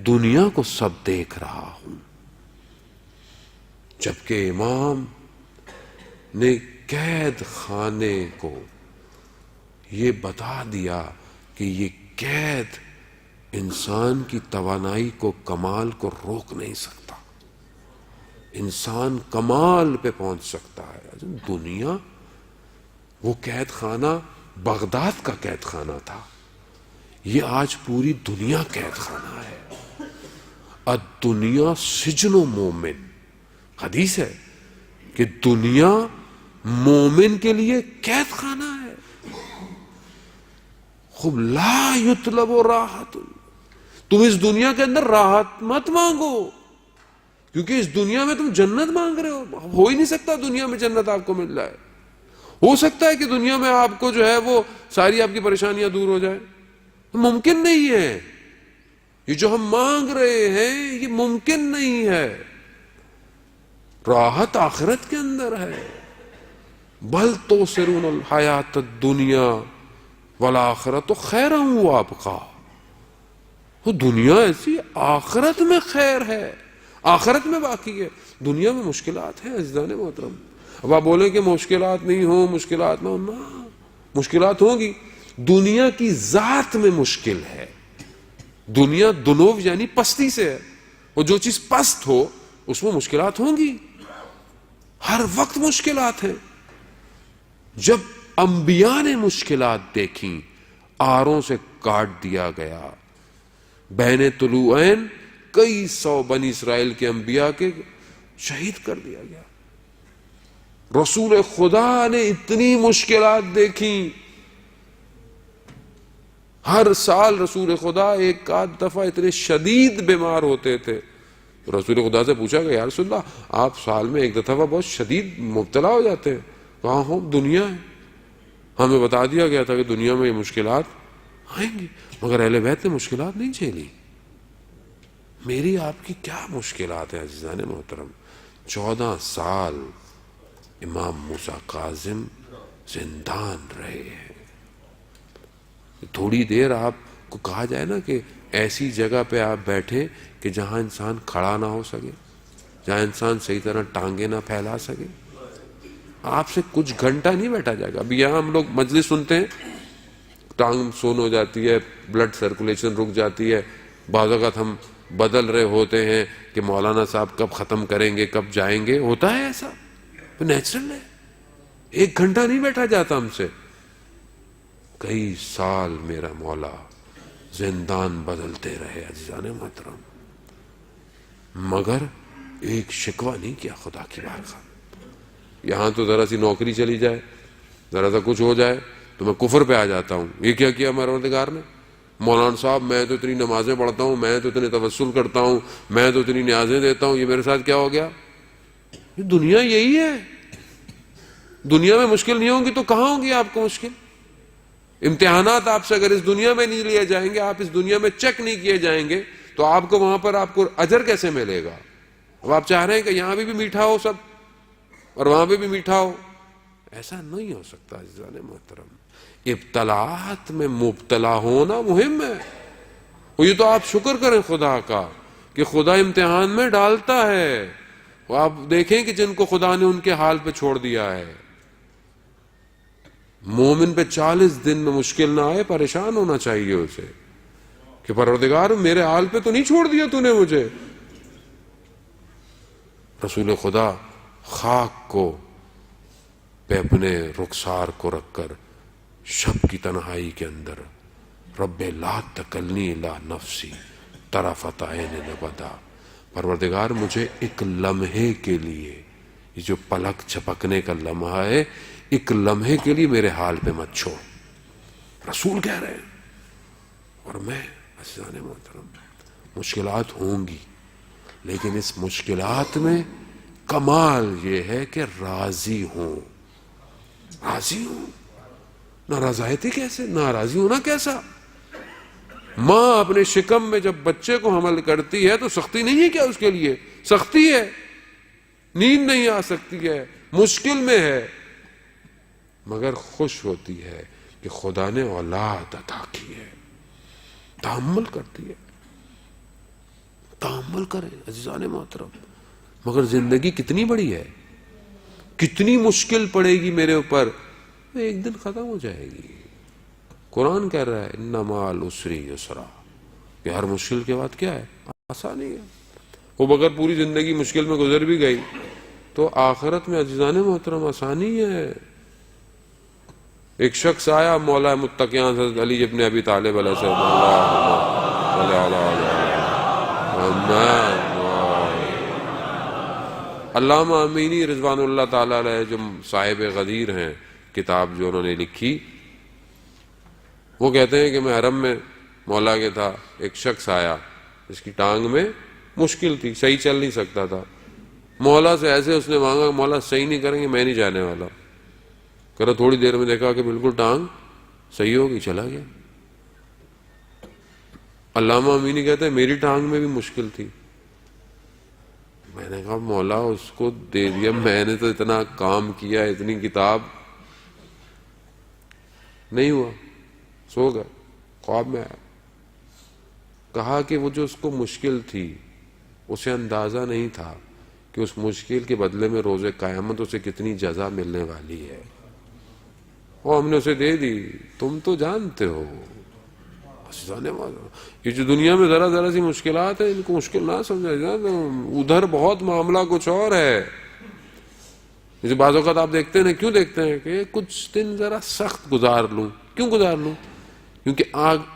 S1: دنیا کو سب دیکھ رہا ہوں، جبکہ امام نے قید خانے کو یہ بتا دیا کہ یہ قید انسان کی توانائی کو، کمال کو روک نہیں سکتا، انسان کمال پہ پہنچ سکتا ہے۔ دنیا، وہ قید خانہ بغداد کا قید خانہ تھا، یہ آج پوری دنیا قید خانہ ہے۔ الدنیا سجن مومن، حدیث ہے کہ دنیا مومن کے لیے قید خانہ ہے۔ خوب لا یطلب راحت، تم اس دنیا کے اندر راحت مت مانگو، کیونکہ اس دنیا میں تم جنت مانگ رہے ہو ہی نہیں سکتا دنیا میں جنت آپ کو مل جائے۔ ہو سکتا ہے کہ دنیا میں آپ کو جو ہے وہ ساری آپ کی پریشانیاں دور ہو جائے، ممکن نہیں ہے۔ یہ جو ہم مانگ رہے ہیں یہ ممکن نہیں ہے۔ راحت آخرت کے اندر ہے۔ بل توسرون الحیات الدنیا والآخرت خیر وابقی، وہ دنیا ایسی، آخرت میں خیر ہے، آخرت میں باقی ہے۔ دنیا میں مشکلات ہیں عزیزان محترم۔ اب آپ بولیں کہ مشکلات نہیں ہوں، مشکلات نہ ہوں، نہ، مشکلات ہوں گی۔ دنیا کی ذات میں مشکل ہے۔ دنیا دنو یعنی پستی سے ہے، اور جو چیز پست ہو اس میں مشکلات ہوں گی، ہر وقت مشکلات ہیں۔ جب انبیاء نے مشکلات دیکھیں، آروں سے کاٹ دیا گیا، بین طلوعین کئی سو بنی اسرائیل کے انبیاء کے شہید کر دیا گیا۔ رسول خدا نے اتنی مشکلات دیکھیں، ہر سال رسول خدا ایک آدھ دفعہ اتنے شدید بیمار ہوتے تھے۔ رسول خدا سے پوچھا کہ یا رسول اللہ، آپ سال میں ایک دفعہ بہت شدید مبتلا ہو جاتے ہیں۔ کہاں ہو؟ دنیا ہے، ہمیں بتا دیا گیا تھا کہ دنیا میں یہ مشکلات آئیں گی، مگر اہل بیت نے مشکلات نہیں جھیلی۔ میری آپ کی کیا مشکلات ہیں عزیزان محترم؟ 14 سال امام موسیٰ کاظم زندان رہے ہیں. تھوڑی دیر آپ کو کہا جائے نا کہ ایسی جگہ پہ آپ بیٹھے کہ جہاں انسان کھڑا نہ ہو سکے, جہاں انسان صحیح طرح ٹانگیں نہ پھیلا سکے, آپ سے کچھ گھنٹہ نہیں بیٹھا جائے گا. ابھی یہاں ہم لوگ مجلس سنتے ہیں, ٹانگ سون ہو جاتی ہے, بلڈ سرکولیشن رک جاتی ہے, بعض اوقات ہم بدل رہے ہوتے ہیں کہ مولانا صاحب کب ختم کریں گے, کب جائیں گے. ہوتا ہے ایسا, تو نیچرل ہے. ایک گھنٹہ نہیں بیٹھا جاتا ہم سے. کئی سال میرا مولا زندان بدلتے رہے عزیزان محترم, مگر ایک شکوہ نہیں کیا خدا کی بارگاہ. یہاں تو ذرا سی نوکری چلی جائے, ذرا سا کچھ ہو جائے تو میں کفر پہ آ جاتا ہوں. یہ کیا کیا پروردگار نے؟ مولانا صاحب میں تو اتنی نمازیں پڑھتا ہوں, میں تو اتنے توسل کرتا ہوں, میں تو اتنی نیازیں دیتا ہوں, یہ میرے ساتھ کیا ہو گیا؟ یہ دنیا یہی ہے. دنیا میں مشکل نہیں ہوگی تو کہاں ہوگی آپ کو مشکل؟ امتحانات آپ سے اگر اس دنیا میں نہیں لیے جائیں گے, آپ اس دنیا میں چیک نہیں کیے جائیں گے, تو آپ کو وہاں پر آپ کو اجر کیسے ملے گا؟ اب آپ چاہ رہے ہیں کہ یہاں بھی میٹھا ہو سب اور وہاں پہ بھی میٹھا ہو. ایسا نہیں ہو سکتا عزیزان محترم. ابتلاات میں مبتلا ہونا مہم ہے. یہ تو آپ شکر کریں خدا کا کہ خدا امتحان میں ڈالتا ہے. وہ آپ دیکھیں کہ جن کو خدا نے ان کے حال پہ چھوڑ دیا ہے, مومن پہ 40 دن میں مشکل نہ آئے, پریشان ہونا چاہیے اسے کہ پروردگار میرے حال پہ تو نہیں چھوڑ دیا تو نے مجھے. رسول خدا خاک کو پہ اپنے رخسار کو رکھ کر شب کی تنہائی کے اندر, رب لا تکلنی الی نفسی طرفۃ عین ابدا, پروردگار مجھے ایک لمحے کے لیے, یہ جو پلک جھپکنے کا لمحہ ہے, ایک لمحے کے لیے میرے حال پہ مت چھوڑ. رسول کہہ رہے ہیں. اور میں عزیزان محترم, مشکلات ہوں گی, لیکن اس مشکلات میں کمال یہ ہے کہ راضی ہوں. راضی ہوں. ناراضی کیسے؟ ناراضی ہونا کیسا؟ ماں اپنے شکم میں جب بچے کو حمل کرتی ہے تو سختی نہیں ہے کیا اس کے لیے؟ سختی ہے, نیند نہیں آ سکتی ہے, مشکل میں ہے, مگر خوش ہوتی ہے کہ خدا نے اولاد عطا کی ہے. تحمل کرتی ہے. تحمل کریں عزیزان محترم. مگر زندگی کتنی بڑی ہے, کتنی مشکل پڑے گی میرے اوپر, ایک دن ختم ہو جائے گی. قرآن کہہ رہا ہے ان مع العسر یسرا, کہ ہر مشکل کے بعد کیا ہے؟ آسانی ہے. وہ بغیر پوری زندگی مشکل میں گزر بھی گئی تو آخرت میں عزیزان محترم آسانی ہے. ایک شخص آیا مولا متقیان حضرت علی ابن ابی طالب علیہ السلام, علامہ امینی رضوان اللہ تعالی علیہ جو صاحب غدیر ہیں, کتاب جو انہوں نے لکھی, وہ کہتے ہیں کہ میں حرم میں مولا کے تھا, ایک شخص آیا جس کی ٹانگ میں مشکل تھی, صحیح چل نہیں سکتا تھا. مولا سے ایسے اس نے مانگا مولا صحیح نہیں کریں گے, میں نہیں جانے والا. کرو تھوڑی دیر میں دیکھا کہ بالکل ٹانگ صحیح ہو گئی, چلا گیا. علامہ امینی کہتے ہیں میری ٹانگ میں بھی مشکل تھی. میں نے کہا مولا اس کو دے دیا, میں نے تو اتنا کام کیا, اتنی کتاب, نہیں ہوا, سو گئے. خواب میں آیا, کہا کہ وہ جو اس کو مشکل تھی اسے اندازہ نہیں تھا کہ اس مشکل کے بدلے میں روز قیامت اسے کتنی جزا ملنے والی ہے. وہ ہم نے اسے دے دی, تم تو جانتے ہو. یہ جو دنیا میں ذرا ذرا سی مشکلات ہیں ان کو مشکل نہ سمجھا جائے, ادھر بہت معاملہ کچھ اور ہے. جیسے بعض اوقات آپ دیکھتے ہیں, کیوں دیکھتے ہیں کہ کچھ دن ذرا سخت گزار لوں. کیوں گزار لوں؟ کیونکہ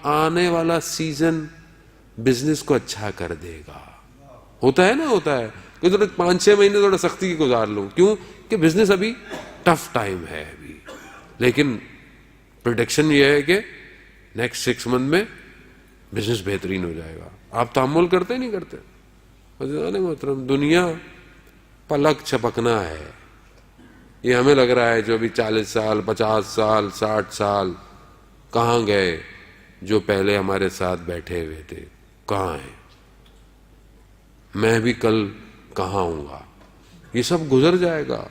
S1: آنے والا سیزن بزنس کو اچھا کر دے گا. ہوتا ہے نا, ہوتا ہے کہ 5-6 مہینے تھوڑا سختی کی گزار لوں. کیوں کہ بزنس ابھی ٹف ٹائم ہے ابھی, لیکن پریڈکشن یہ ہے کہ نیکسٹ 6 منتھ میں بزنس بہترین ہو جائے گا. آپ تحمل کرتے نہیں کرتے؟ عزیزان محترم, دنیا پلک چھپکنا ہے. یہ ہمیں لگ رہا ہے جو ابھی 40 سال 50 سال 60 سال کہاں گئے, جو پہلے ہمارے ساتھ بیٹھے ہوئے تھے کہاں ہیں, میں بھی کل کہاں ہوں گا. یہ سب گزر جائے گا,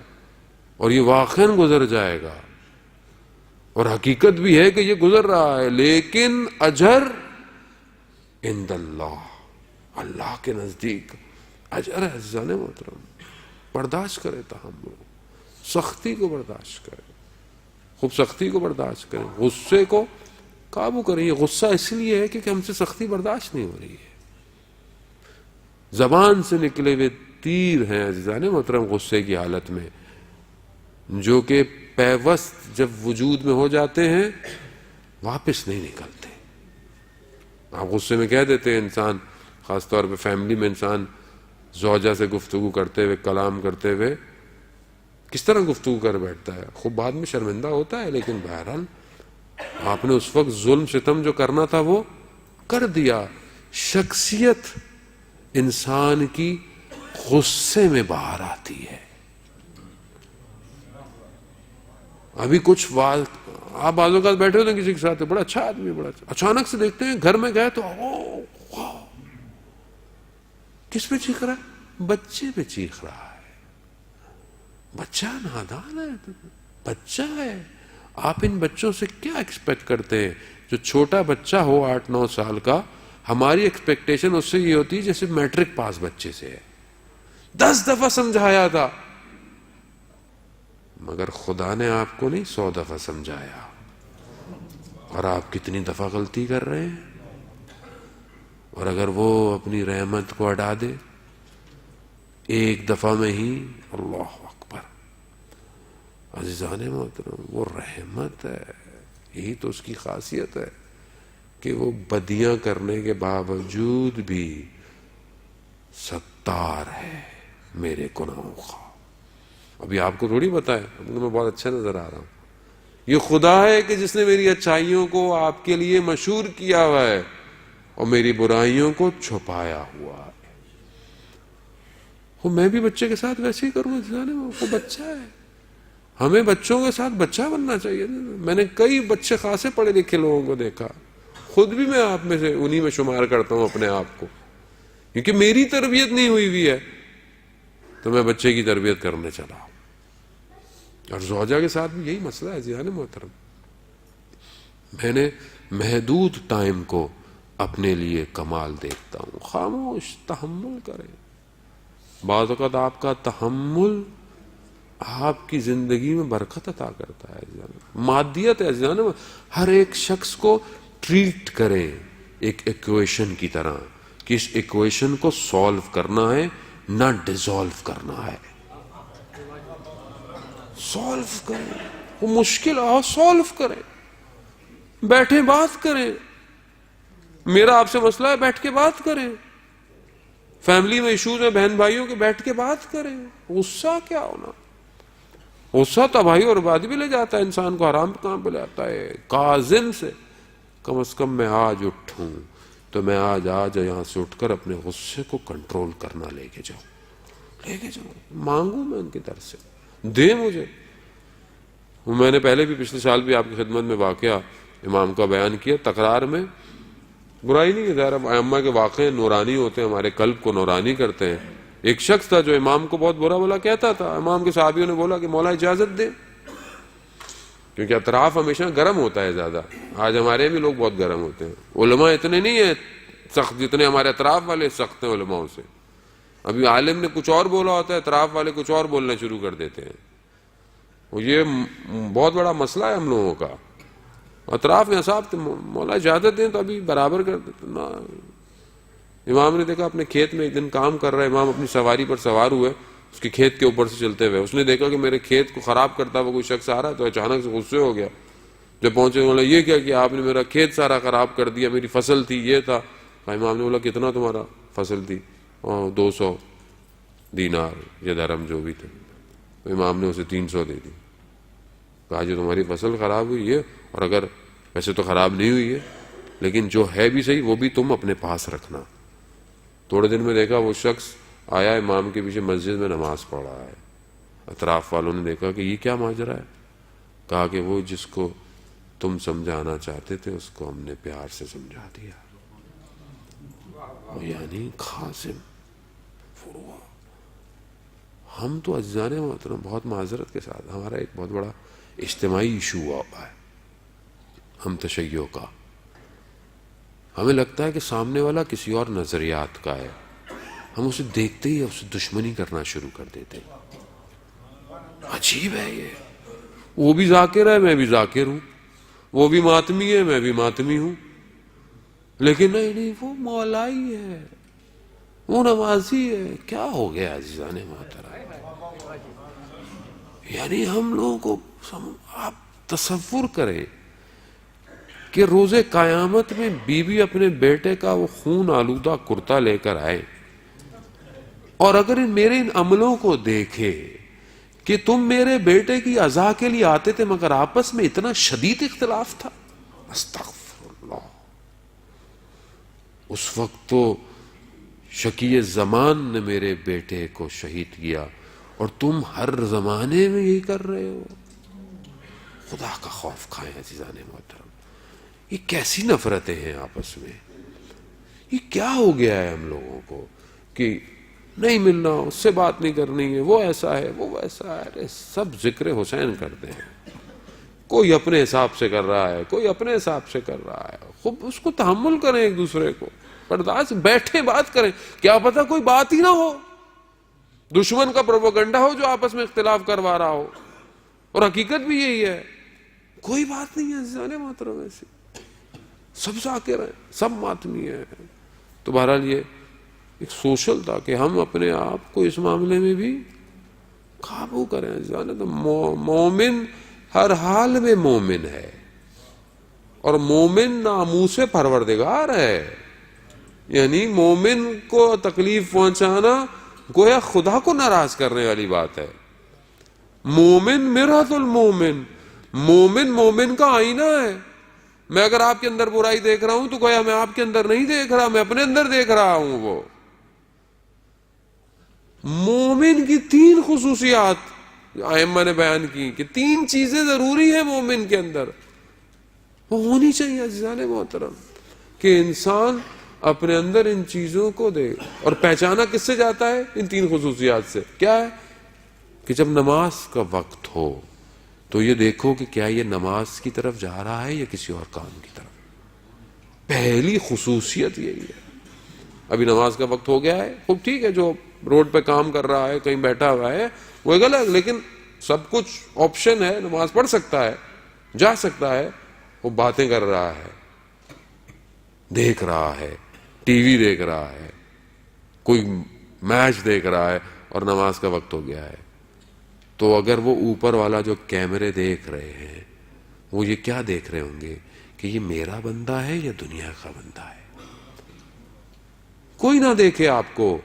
S1: اور یہ واقعاً گزر جائے گا. اور حقیقت بھی ہے کہ یہ گزر رہا ہے، لیکن اجر عند اللہ، اللہ کے نزدیک اجر ہے عزیزان محترم۔ برداشت کرے تحمل، سختی کو برداشت کرے، خوب سختی کو برداشت کریں، غصے کو قابو کریں۔ یہ غصہ اس لیے ہے کہ ہم سے سختی برداشت نہیں ہو رہی ہے، زبان سے نکلے ہوئے تیر ہیں عزیزان محترم غصے کی حالت میں، جو کہ پیوست جب وجود میں ہو جاتے ہیں واپس نہیں نکلتے۔ آپ غصے میں کہہ دیتے ہیں، انسان خاص طور پہ فیملی میں انسان زوجہ سے گفتگو کرتے ہوئے، کلام کرتے ہوئے کس طرح گفتگو کر بیٹھتا ہے، خوب بعد میں شرمندہ ہوتا ہے، لیکن بہرحال آپ نے اس وقت ظلم ستم جو کرنا تھا وہ کر دیا۔ شخصیت انسان کی غصے میں باہر آتی ہے۔ ابھی کچھ آپ بعض اوقات بیٹھے ہوتے ہیں کسی کے ساتھ، بڑا اچھا آدمی، بڑا اچھا، اچانک سے دیکھتے ہیں گھر میں گئے تو کس پہ چیخ رہا ہے؟ بچے پہ چیخ رہا ہے۔ بچہ نادان ہے، بچہ ہے۔ آپ ان بچوں سے کیا ایکسپیکٹ کرتے ہیں؟ جو چھوٹا بچہ ہو 8-9 سال کا، ہماری ایکسپیکٹیشن اس سے یہ ہوتی ہے جیسے میٹرک پاس بچے سے ہے۔ 10 دفعہ سمجھایا تھا، مگر خدا نے آپ کو نہیں 100 دفعہ سمجھایا، اور آپ کتنی دفعہ غلطی کر رہے ہیں۔ اور اگر وہ اپنی رحمت کو اڑا دے ایک دفعہ میں ہی، اللہ اکبر عزیزان محترم، وہ رحمت ہے، یہی تو اس کی خاصیت ہے کہ وہ بدیاں کرنے کے باوجود بھی ستار ہے میرے گناہوں کا۔ ابھی آپ کو تھوڑی پتا ہے، میں بہت اچھا نظر آ رہا ہوں، یہ خدا ہے کہ جس نے میری اچھائیوں کو آپ کے لیے مشہور کیا ہوا ہے اور میری برائیوں کو چھپایا ہوا ہے۔ میں بھی بچے کے ساتھ ویسے ہی کروں، وہ بچہ ہے، ہمیں بچوں کے ساتھ بچہ بننا چاہیے۔ میں نے کئی بچے خاصے پڑھے لکھے لوگوں کو دیکھا، خود بھی میں آپ میں سے انہی میں شمار کرتا ہوں اپنے آپ کو، کیونکہ میری تربیت نہیں ہوئی ہوئی ہے تو میں بچے کی تربیت کرنے چلا ہوں۔ اور زوجہ کے ساتھ بھی یہی مسئلہ ہے عزیزان محترم۔ میں نے محدود ٹائم کو اپنے لیے کمال دیکھتا ہوں، خاموش تحمل کریں۔ بعض اوقات آپ کا تحمل آپ کی زندگی میں برکت عطا کرتا ہے عزیزان، مادیت ہے عزیزان۔ ہر ایک شخص کو ٹریٹ کریں ایک ایکویشن کی طرح کہ اس ایکویشن کو سولو کرنا ہے، نہ ڈیزولو کرنا ہے۔ سولو کریں، وہ مشکل ہے، سولو کریں، بیٹھیں بات کریں۔ میرا آپ سے مسئلہ ہے، بیٹھ کے بات کریں۔ فیملی میں ایشوز ہیں بہن بھائیوں کے، بیٹھ کے بات کریں۔ غصہ کیا ہونا، غصہ تباہی اور بربادی بھی لے جاتا ہے انسان کو، حرام کام پہ لے جاتا ہے۔ کاظم سے کم از کم میں آج اٹھوں تو میں آج یہاں سے اٹھ کر اپنے غصے کو کنٹرول کرنا لے کے جاؤں، مانگوں میں ان کی طرف سے، دے مجھے۔ میں نے پہلے بھی پچھلے سال بھی آپ کی خدمت میں واقعہ امام کا بیان کیا، تکرار میں برائی نہیں ہے، ظاہر ائمہ کے واقعے نورانی ہوتے ہیں، ہمارے قلب کو نورانی کرتے ہیں۔ ایک شخص تھا جو امام کو بہت برا بھلا کہتا تھا، امام کے صحابیوں نے بولا کہ مولا اجازت دے، کیونکہ اطراف ہمیشہ گرم ہوتا ہے زیادہ۔ آج ہمارے بھی لوگ بہت گرم ہوتے ہیں، علماء اتنے نہیں ہیں سخت جتنے ہمارے اطراف والے سخت ہیں علماء سے۔ ابھی عالم نے کچھ اور بولا ہوتا ہے، اطراف والے کچھ اور بولنا شروع کر دیتے ہیں۔ یہ بہت بڑا مسئلہ ہے ہم لوگوں کا۔ اطراف میں صاحب مولا اجازت دیں تو ابھی برابر کر دیتے نا۔ امام نے دیکھا اپنے کھیت میں ایک دن کام کر رہا ہے، امام اپنی سواری پر سوار ہوئے اس کے کھیت کے اوپر سے چلتے ہوئے، اس نے دیکھا کہ میرے کھیت کو خراب کرتا ہوا کوئی شخص آ رہا ہے، تو اچانک سے غصے ہو گیا۔ جب پہنچے بولا یہ کیا کہ آپ نے میرا کھیت سارا خراب کر دیا، میری فصل تھی یہ تھا۔ امام نے بولا کتنا تمہارا فصل تھی؟ 200 دینار یا درہم جو بھی تھے۔ تو امام نے اسے 300 دے دی، کہا جو تمہاری فصل خراب ہوئی ہے، اور اگر ویسے تو خراب نہیں ہوئی ہے لیکن جو ہے بھی صحیح وہ بھی تم اپنے پاس رکھنا۔ تھوڑے دن میں دیکھا وہ شخص آیا امام کے پیچھے مسجد میں نماز پڑھ رہا ہے۔ اطراف والوں نے دیکھا کہ یہ کیا ماجرا ہے، کہا کہ وہ جس کو تم سمجھانا چاہتے تھے اس کو ہم نے پیار سے سمجھا دیا، یعنی خاصم فروع۔ ہم تو عزیزان محترم بہت معذرت کے ساتھ ہمارا ایک بہت بڑا اجتماعی ایشو ہوا ہے، ہم تشیع کا، ہمیں لگتا ہے کہ سامنے والا کسی اور نظریات کا ہے، ہم اسے دیکھتے ہی اسے دشمنی کرنا شروع کر دیتے ہیں۔ عجیب ہے یہ، وہ بھی ذاکر ہے میں بھی ذاکر ہوں، وہ بھی ماتمی ہے میں بھی ماتمی ہوں، لیکن نہیں وہ مولائی ہے، وہ نمازی ہے۔ کیا ہو گیا عزیزان محترم؟ یعنی ہم لوگوں کو آپ تصور کریں کہ روز قیامت میں بیوی اپنے بیٹے کا وہ خون آلودہ کرتا لے کر آئے اور اگر میرے ان عملوں کو دیکھے کہ تم میرے بیٹے کی عزا کے لیے آتے تھے مگر آپس میں اتنا شدید اختلاف تھا، استغفر اللہ، اس وقت تو شقی زمان نے میرے بیٹے کو شہید کیا اور تم ہر زمانے میں یہی کر رہے ہو۔ خدا کا خوف کھائیں عزیزان محترم، یہ کیسی نفرتیں ہیں آپس میں؟ یہ کیا ہو گیا ہے ہم لوگوں کو کہ نہیں ملنا، اس سے بات نہیں کرنی ہے، وہ ایسا ہے وہ ویسا ہے۔ ارے سب ذکر حسین کرتے ہیں، کوئی اپنے حساب سے کر رہا ہے کوئی اپنے حساب سے کر رہا ہے، خوب اس کو تحمل کریں، ایک دوسرے کو برداشت، بیٹھے بات کریں، کیا پتہ کوئی بات ہی نہ ہو، دشمن کا پروپیگنڈا ہو جو آپس میں اختلاف کروا رہا ہو، اور حقیقت بھی یہی ہے، کوئی بات نہیں ہے عزیزان محترم، ایسی سب ذاکر ہیں سب ماتمی ہیں۔ تو بہرحال یہ ایک سوشل تھا کہ ہم اپنے آپ کو اس معاملے میں بھی قابو کریں عزیزان۔ تو مومن ہر حال میں مومن ہے، اور مومن ناموس پروردگار ہے، یعنی مومن کو تکلیف پہنچانا گویا خدا کو ناراض کرنے والی بات ہے۔ مومن مرۃ المومن، مومن مومن کا آئینہ ہے۔ میں اگر آپ کے اندر برائی دیکھ رہا ہوں تو گویا میں آپ کے اندر نہیں دیکھ رہا، میں اپنے اندر دیکھ رہا ہوں۔ وہ مومن کی تین خصوصیات ائمہ نے بیان کی کہ تین چیزیں ضروری ہیں مومن کے اندر، وہ ہونی چاہیے عزیزان محترم، کہ انسان اپنے اندر ان چیزوں کو دے۔ اور پہچانا کس سے جاتا ہے؟ ان تین خصوصیات سے۔ کیا ہے؟ کہ جب نماز کا وقت ہو تو یہ دیکھو کہ کیا یہ نماز کی طرف جا رہا ہے یا کسی اور کام کی طرف۔ پہلی خصوصیت یہی ہے۔ ابھی نماز کا وقت ہو گیا ہے، خوب ٹھیک ہے، جو روڈ پہ کام کر رہا ہے کہیں بیٹھا ہوا ہے وہ غلط، لیکن سب کچھ آپشن ہے، نماز پڑھ سکتا ہے، جا سکتا ہے، وہ باتیں کر رہا ہے، دیکھ رہا ہے، ٹی وی دیکھ رہا ہے، کوئی میچ دیکھ رہا ہے اور نماز کا وقت ہو گیا ہے، تو اگر وہ اوپر والا جو کیمرے دیکھ رہے ہیں وہ یہ کیا دیکھ رہے ہوں گے کہ یہ میرا بندہ ہے یا دنیا کا بندہ ہے؟ کوئی نہ دیکھے آپ کو،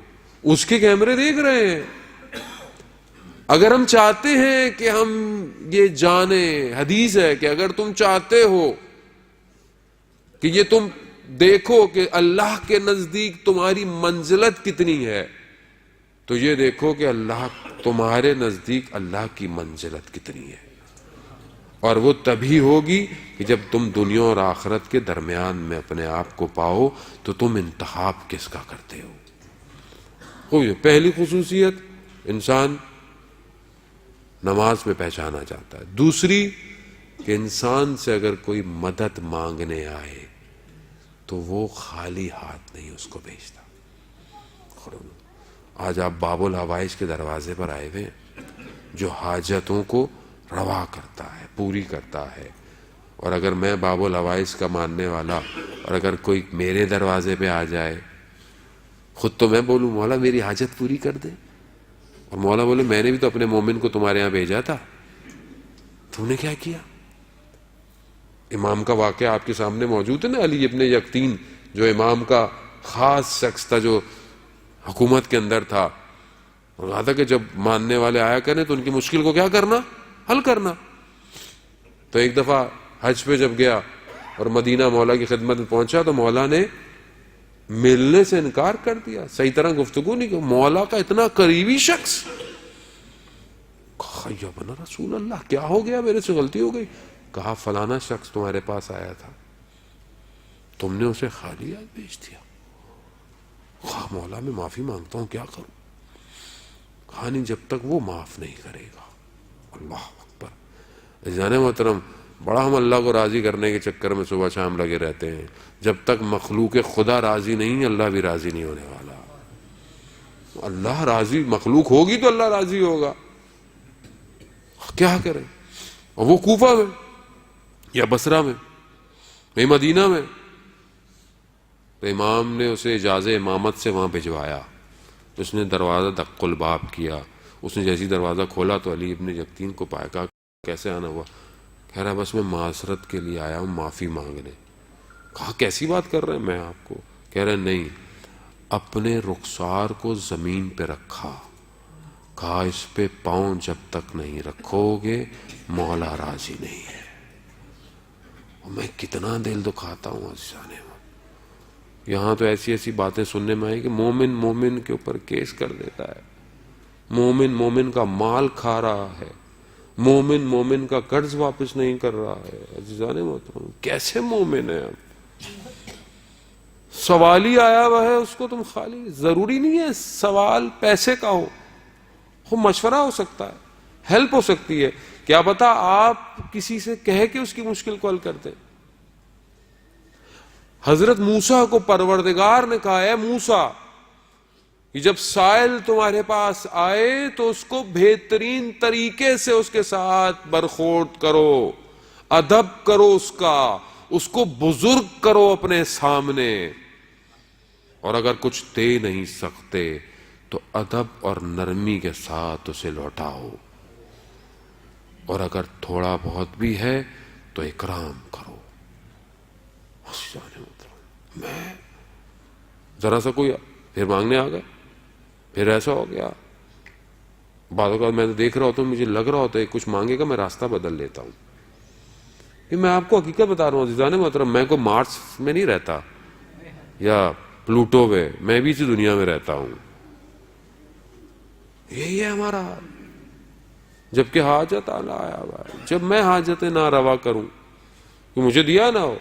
S1: اس کے کیمرے دیکھ رہے ہیں۔ اگر ہم چاہتے ہیں کہ ہم یہ جانیں، حدیث ہے کہ اگر تم چاہتے ہو کہ یہ تم دیکھو کہ اللہ کے نزدیک تمہاری منزلت کتنی ہے، تو یہ دیکھو کہ اللہ تمہارے نزدیک اللہ کی منزلت کتنی ہے، اور وہ تبھی ہوگی کہ جب تم دنیا اور آخرت کے درمیان میں اپنے آپ کو پاؤ تو تم انتخاب کس کا کرتے ہو۔ پہلی خصوصیت انسان نماز میں پہچانا چاہتا ہے۔ دوسری کہ انسان سے اگر کوئی مدد مانگنے آئے تو وہ خالی ہاتھ نہیں اس کو بھیجتا۔ آج آپ باب الحوائج کے دروازے پر آئے ہوئے جو حاجتوں کو روا کرتا ہے، پوری کرتا ہے، اور اگر میں باب الحوائج کا ماننے والا اور اگر کوئی میرے دروازے پہ آ جائے، خود تو میں بولوں مولا میری حاجت پوری کر دے، اور مولا بولے میں نے بھی تو اپنے مومن کو تمہارے یہاں بھیجا تھا، تم نے کیا کیا؟ امام کا واقعہ آپ کے سامنے موجود ہے نا، علی ابن یقطین جو امام کا خاص شخص تھا، جو حکومت کے اندر تھا، اور کہا تھا کہ جب ماننے والے آیا کریں تو ان کی مشکل کو کیا کرنا؟ حل کرنا۔ تو ایک دفعہ حج پہ جب گیا اور مدینہ مولا کی خدمت میں پہنچا تو مولا نے ملنے سے انکار کر دیا، صحیح طرح گفتگو نہیں کی۔ مولا کا اتنا قریبی شخص، کہا یا بنا رسول اللہ کیا ہو گیا، میرے سے غلطی ہو گئی؟ کہا فلانا شخص تمہارے پاس آیا تھا، تم نے اسے خالی ہاتھ بھیج دیا۔ کہا مولا میں معافی مانگتا ہوں، کیا کروں؟ کہا نہیں، جب تک وہ معاف نہیں کرے گا۔ اللہ اکبر۔ عزیزان محترم، بڑا ہم اللہ کو راضی کرنے کے چکر میں صبح شام لگے رہتے ہیں. جب تک مخلوق خدا راضی نہیں اللہ بھی راضی نہیں ہونے والا. اللہ راضی، مخلوق ہوگی تو اللہ راضی ہوگا. کیا کریں؟ اور وہ کوفہ میں یا بصرہ میں یا مدینہ میں، تو امام نے اسے اجازت امامت سے وہاں بھجوایا. اس نے دروازہ دق الباب کیا. اس نے جیسی دروازہ کھولا تو علی ابن یقطین کو پایا. کہا کیسے آنا ہوا؟ کہہ رہا بس میں معذرت کے لیے آیا ہوں، معافی مانگنے. کہا کیسی بات کر رہے ہیں میں آپ کو؟ کہہ رہے نہیں، اپنے رخسار کو زمین پہ رکھا. کہا اس پہ پاؤں جب تک نہیں رکھو گے مولا راضی نہیں ہے. اور میں کتنا دل دکھاتا ہوں عزیزان. یہاں تو ایسی ایسی باتیں سننے میں آئی کہ مومن مومن کے اوپر کیس کر دیتا ہے، مومن مومن کا مال کھا رہا ہے، مومن مومن کا قرض واپس نہیں کر رہا ہے. عزیزان محترم کیسے مومن ہے؟ اب سوال ہی آیا ہوا ہے اس کو تم خالی. ضروری نہیں ہے سوال پیسے کا ہو، مشورہ ہو سکتا ہے، ہیلپ ہو سکتی ہے. کیا پتا آپ کسی سے کہہ کے اس کی مشکل کو حل کرتے. حضرت موسیٰ کو پروردگار نے کہا ہے موسیٰ جب سائل تمہارے پاس آئے تو اس کو بہترین طریقے سے اس کے ساتھ برخورد کرو، ادب کرو، اس کو بزرگ کرو اپنے سامنے. اور اگر کچھ دے نہیں سکتے تو ادب اور نرمی کے ساتھ اسے لوٹاؤ، اور اگر تھوڑا بہت بھی ہے تو اکرام کرو. میں ذرا سا کوئی پھر مانگنے آ گئے، پھر ایسا ہو گیا. بعض اوقات میں دیکھ رہا ہوتا ہوں، مجھے لگ رہا ہوتا ہے کچھ مانگے گا، میں راستہ بدل لیتا ہوں. کہ میں آپ کو حقیقت بتا رہا ہوں عزیزان محترم، میں کوئی مارس میں نہیں رہتا یا پلوٹو میں، میں بھی اسی دنیا میں رہتا ہوں. یہی ہے ہمارا حال. جبکہ حاجت آلہ آیا ہوا ہے، جب میں حاجت نہ روا کروں کہ مجھے دیا نہ ہو.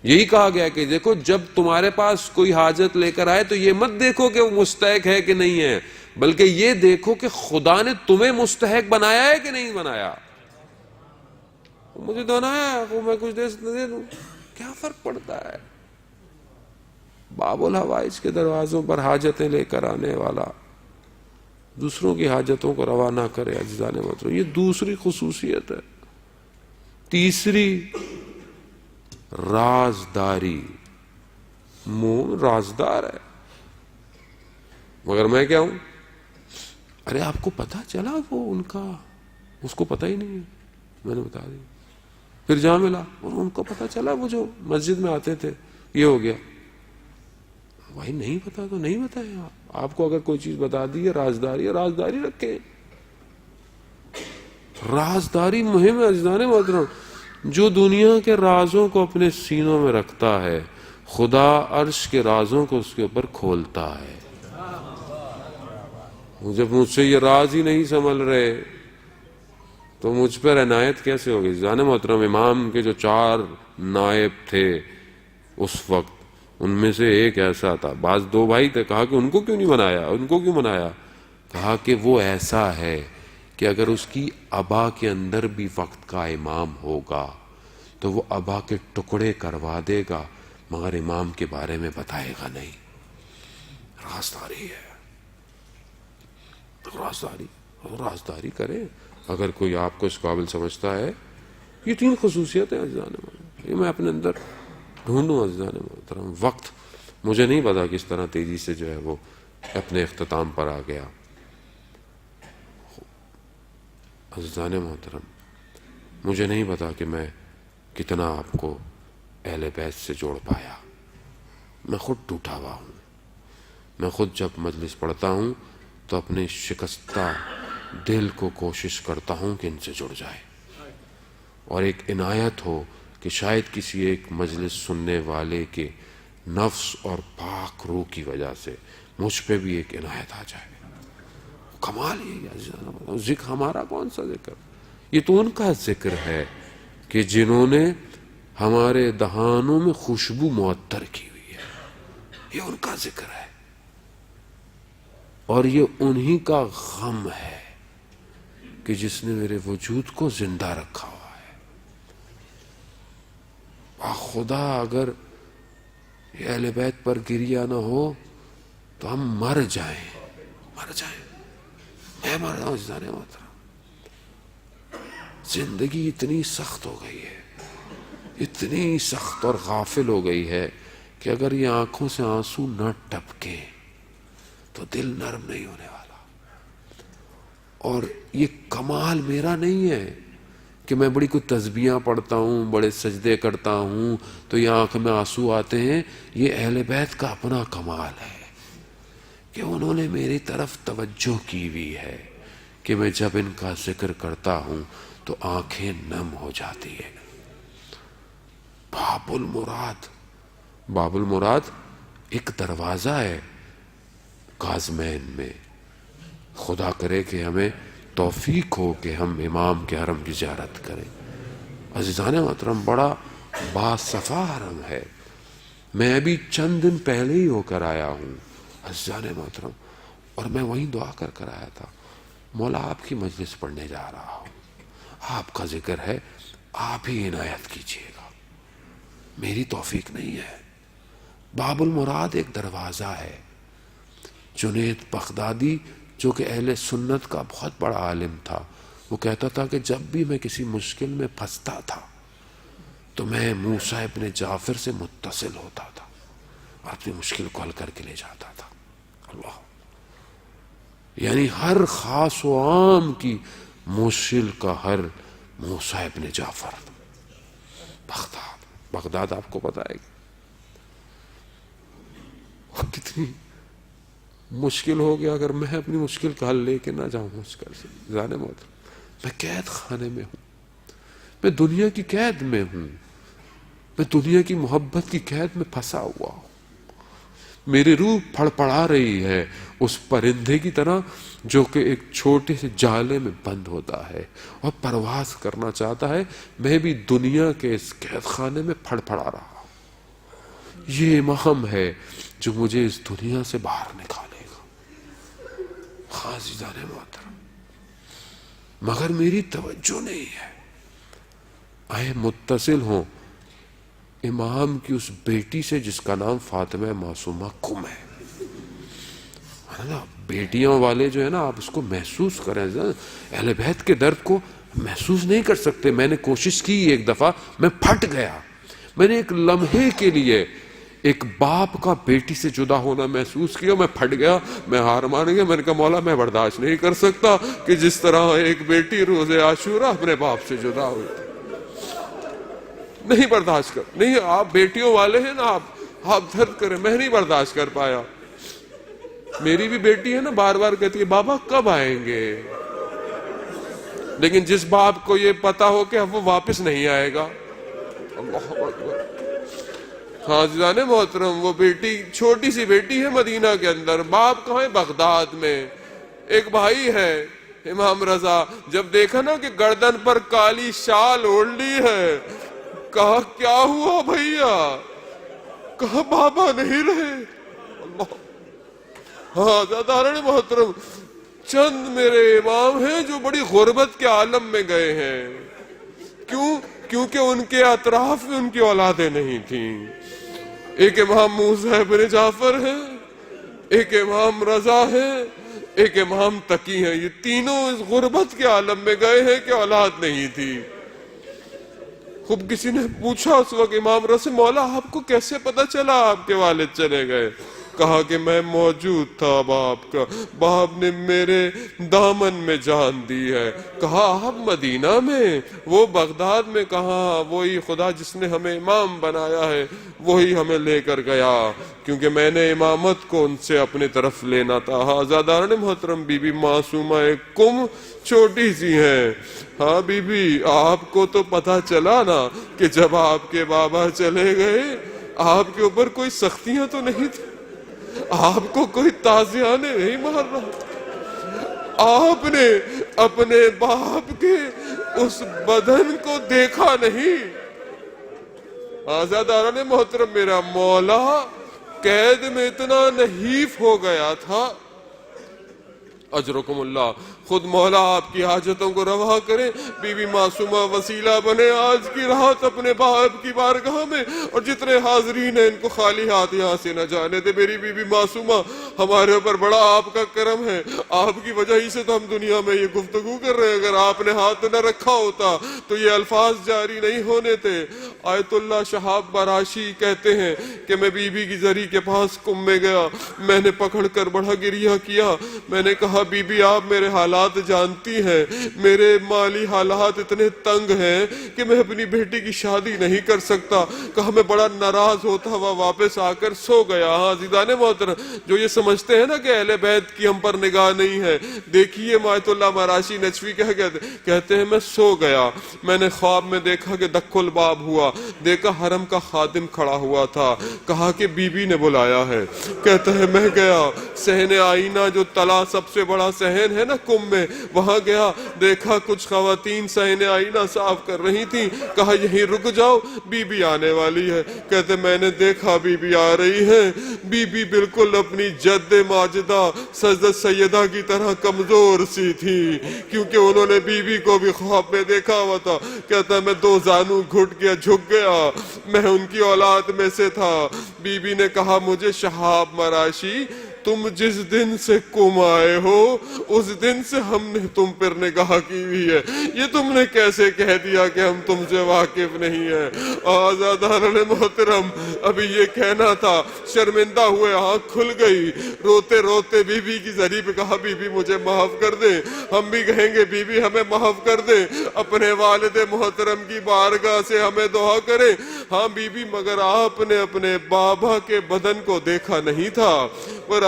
S1: یہی کہا گیا کہ دیکھو جب تمہارے پاس کوئی حاجت لے کر آئے تو یہ مت دیکھو کہ وہ مستحق ہے کہ نہیں ہے، بلکہ یہ دیکھو کہ خدا نے تمہیں مستحق بنایا ہے کہ نہیں بنایا. مجھے بنایا ہے وہ میں کچھ دے دوں، کیا فرق پڑتا ہے. باب الحوائج کے دروازوں پر حاجتیں لے کر آنے والا دوسروں کی حاجتوں کو روا نہ کرے. عزیزان محترم یہ دوسری خصوصیت ہے. تیسری رازداری. مومن رازدار ہے. مگر میں کیا ہوں؟ ارے آپ کو پتا چلا وہ ان کا، اس کو پتا ہی نہیں ہے، میں نے بتا دی. پھر جہاں ملا اور ان کو پتا چلا وہ جو مسجد میں آتے تھے یہ ہو گیا. بھائی نہیں پتا تو نہیں بتایا. آپ کو اگر کوئی چیز بتا دی ہے رازداری ہے، رازداری رکھیں. رازداری مہم ہے عزیزان محترم. جو دنیا کے رازوں کو اپنے سینوں میں رکھتا ہے خدا عرش کے رازوں کو اس کے اوپر کھولتا ہے. جب مجھ سے یہ راز ہی نہیں سنبھل رہے تو مجھ پر عنایت کیسے ہوگی. عزیزان محترم امام کے جو 4 نائب تھے اس وقت، ان میں سے ایک ایسا تھا، بعض 2 بھائی تھے. کہا کہ ان کو کیوں نہیں بنایا، ان کو کیوں بنایا؟ کہا کہ وہ ایسا ہے کہ اگر اس کی ابا کے اندر بھی وقت کا امام ہوگا تو وہ ابا کے ٹکڑے کروا دے گا مگر امام کے بارے میں بتائے گا نہیں. رازداری ہے. رازداری کرے اگر کوئی آپ کو اس قابل سمجھتا ہے. یہ 3 خصوصیتیں عزیزان محترم یہ میں اپنے اندر ڈھونڈوں. عزیزان محترم وقت مجھے نہیں پتا کس طرح تیزی سے جو ہے وہ اپنے اختتام پر آ گیا. عزیزان محترم مجھے نہیں پتا کہ میں کتنا آپ کو اہل بیت سے جوڑ پایا. میں خود ٹوٹا ہوا ہوں. میں خود جب مجلس پڑھتا ہوں تو اپنے شکستہ دل کو کوشش کرتا ہوں کہ ان سے جڑ جائے، اور ایک عنایت ہو کہ شاید کسی ایک مجلس سننے والے کے نفس اور پاک روح کی وجہ سے مجھ پہ بھی ایک عنایت آ جائے. کمال یہ ذکر ہمارا کون سا ذکر؟ یہ تو ان کا ذکر ہے کہ جنہوں نے ہمارے دہانوں میں خوشبو معطر کی ہوئی ہے. یہ ان کا ذکر ہے اور یہ انہی کا غم ہے کہ جس نے میرے وجود کو زندہ رکھا ہوا ہے. خدا اگر اہل بیت پر گریہ نہ ہو تو ہم مر جائیں. میں مر جاؤں. جانے محترم زندگی اتنی سخت ہو گئی ہے، اتنی سخت اور غافل ہو گئی ہے کہ اگر یہ آنکھوں سے آنسو نہ ٹپکے تو دل نرم نہیں ہونے والا. اور یہ کمال میرا نہیں ہے کہ میں بڑی کوئی تسبیحاں پڑھتا ہوں، بڑے سجدے کرتا ہوں تو یہ آنکھ میں آنسو آتے ہیں. یہ اہل بیت کا اپنا کمال ہے کہ انہوں نے میری طرف توجہ کی ہوئی ہے کہ میں جب ان کا ذکر کرتا ہوں تو آنکھیں نم ہو جاتی ہیں. باب المراد ایک دروازہ ہے کاظمین میں. خدا کرے کہ ہمیں توفیق ہو کہ ہم امام کے حرم کی زیارت کریں. عزیزان محترم بڑا باصفا حرم ہے. میں ابھی چند دن پہلے ہی ہو کر آیا ہوں عزیزان محترم، اور میں وہیں دعا کر آیا تھا، مولا آپ کی مجلس پڑھنے جا رہا ہوں، آپ کا ذکر ہے، آپ ہی عنایت کیجیے گا، میری توفیق نہیں ہے. باب المراد ایک دروازہ ہے. جنید بغدادی جو کہ اہل سنت کا بہت بڑا عالم تھا، وہ کہتا تھا کہ جب بھی میں کسی مشکل میں پھنستا تھا تو میں موسیٰ ابن جعفر سے متصل ہوتا تھا اور اپنی مشکل کو حل کر کے لے جاتا تھا. اللہ، یعنی ہر خاص و عام کی مشکل کا حل موسیٰ ابن جعفر. بغداد آپ کو پتا ہے کتنی مشکل ہو گیا اگر میں اپنی مشکل کا حل لے کے نہ جاؤں. مشکل سے جانے موت، میں قید خانے میں ہوں، میں دنیا کی قید میں ہوں، میں دنیا کی محبت کی قید میں پھنسا ہوا ہوں. میری روح پھڑ پڑا رہی ہے اس پرندے کی طرح جو کہ ایک چھوٹے سے جالے میں بند ہوتا ہے اور پرواز کرنا چاہتا ہے. میں بھی دنیا کے اس قید خانے میں پھڑ پڑا رہا ہوں. یہ امام ہے جو مجھے اس دنیا سے باہر نکالے گا. ہاں عزیزان محترم، مگر میری توجہ نہیں ہے. آئے متصل ہوں امام کی اس بیٹی سے جس کا نام فاطمہ معصومہ کم ہے. بیٹیاں والے جو ہے نا، آپ اس کو محسوس کریں. اہل بیت کے درد کو محسوس نہیں کر سکتے. میں نے کوشش کی ایک دفعہ، میں پھٹ گیا. میں نے ایک لمحے کے لیے ایک باپ کا بیٹی سے جدا ہونا محسوس کیا، میں پھٹ گیا، میں ہار مان گیا. میں نے کہا مولا میں برداشت نہیں کر سکتا کہ جس طرح ایک بیٹی روز عاشورہ اپنے باپ سے جدا ہوئی. نہیں برداشت کر، نہیں، آپ بیٹیوں والے ہیں نا، آپ درد کریں. میں نہیں برداشت کر پایا. میری بھی بیٹی ہے نا، بار بار کہتی ہے بابا کب آئیں گے، لیکن جس باپ کو یہ پتا ہو کہ اب وہ واپس نہیں آئے گا. اللہ اکبر. ہاں عزیزان محترم، وہ بیٹی چھوٹی سی بیٹی ہے مدینہ کے اندر، باپ کہاں ہے؟ بغداد میں. ایک بھائی ہے امام رضا، جب دیکھا نا کہ گردن پر کالی شال اوڑھ لی ہے، کہا کیا ہوا بھیا؟ کہا بابا نہیں رہے. اللہ. ہاں زادارن محترم، چند میرے امام ہیں جو بڑی غربت کے عالم میں گئے ہیں. کیونکہ ان کے اطراف میں ان کی اولادیں نہیں تھیں. ایک امام موسیٰ ابن جعفر ہے، ایک امام رضا ہے، ایک امام تقی ہے. یہ تینوں اس غربت کے عالم میں گئے ہیں کہ اولاد نہیں تھی. خوب کسی نے پوچھا اس وقت امام رضا سے، مولا آپ کو کیسے پتا چلا آپ کے والد چلے گئے؟ کہا کہ میں موجود تھا باپ کا، باپ نے میرے دامن میں جان دی ہے. کہا آپ مدینہ میں؟ وہ بغداد میں. کہا وہی خدا جس نے ہمیں امام بنایا ہے وہی ہمیں لے کر گیا، کیونکہ میں نے امامت کو ان سے اپنی طرف لینا تھا. آزادارن محترم، بی بی معصومہ ایک کم چھوٹی سی ہیں. ہاں بی بی، آپ کو تو پتا چلا نا کہ جب آپ کے بابا چلے گئے آپ کے اوپر کوئی سختیاں تو نہیں تھی، آپ کو کوئی تازیانے نہیں مار رہا، آپ نے اپنے باپ کے اس بدن کو دیکھا نہیں. آزاداران محترم، میرا مولا قید میں اتنا نحیف ہو گیا تھا. اجرکم اللہ. خود مولا آپ کی حاجتوں کو روا کریں. بی بی معصومہ وسیلہ بنے آج کی رات اپنے باپ کی بارگاہ میں, اور جتنے حاضرین ہیں ان کو خالی ہاتھ یہاں سے نہ جانے دے. میری بی بی معصومہ, ہمارے اوپر بڑا آپ کا کرم ہے, آپ کی وجہ ہی سے تو ہم دنیا میں یہ گفتگو کر رہے ہیں. اگر آپ نے ہاتھ نہ رکھا ہوتا تو یہ الفاظ جاری نہیں ہونے تھے. آیت اللہ شہاب براشی کہتے ہیں کہ میں بی بی کی زری کے پاس کم میں گیا, میں نے پکڑ کر بڑا گریہ کیا. میں نے کہا بی بی آپ میرے حالات جانتی ہیں, میرے مالی حالات اتنے تنگ ہیں کہ میں اپنی بیٹی کی شادی نہیں کر سکتا. کہا میں بڑا ناراض ہوتا ہوا واپس آ کر سو گیا. ہاں عزیزان محترم, جو یہ سمجھتے ہیں نا کہ اہل بیت کی ہم پر نگاہ نہیں ہے, دیکھیے آیت اللہ مراشی نجفی کہتے ہیں میں سو گیا. میں نے خواب میں دیکھا کہ دک الباب ہوا, دیکھا حرم کا خادم کھڑا ہوا تھا. کہا کہ بی بی نے بلایا ہے. کہتا ہے میں گیا صحن آئینہ جو تلا سب سے بڑا صحن ہے نا کم میں, وہاں گیا. دیکھا کچھ خواتین صحن آئینہ صاف کر رہی تھیں. کہا یہیں رک جاؤ بی بی آنے والی ہے. کہتے میں نے دیکھا بی بی آ رہی ہے. بی بی بالکل اپنی جد ماجدہ سجدہ سیدہ کی طرح کمزور سی تھی, کیونکہ انہوں نے بی بی کو بھی خواب میں دیکھا ہوا تھا. کہتا ہے میں دو زانو گھٹ گیا, جھک گیا, میں ان کی اولاد میں سے تھا. بی بی نے کہا مجھے شہاب مراشی تم جس دن سے کم آئے ہو اس دن سے ہم نے تم پر نگاہ کی ہوئی ہے. یہ تم نے کیسے کہہ دیا کہ ہم تم سے واقف نہیں ہیں؟ آزاداران محترم, ابھی یہ کہنا تھا, شرمندہ ہوئے, آنکھ کھل گئی. روتے روتے بی بی کی زری پہ کہا بی بی مجھے معاف کر دے. ہم بھی کہیں گے بی بی ہمیں معاف کر دے, اپنے والد محترم کی بارگاہ سے ہمیں دعا کرے. ہاں بی بی, مگر آپ نے اپنے بابا کے بدن کو دیکھا نہیں تھا.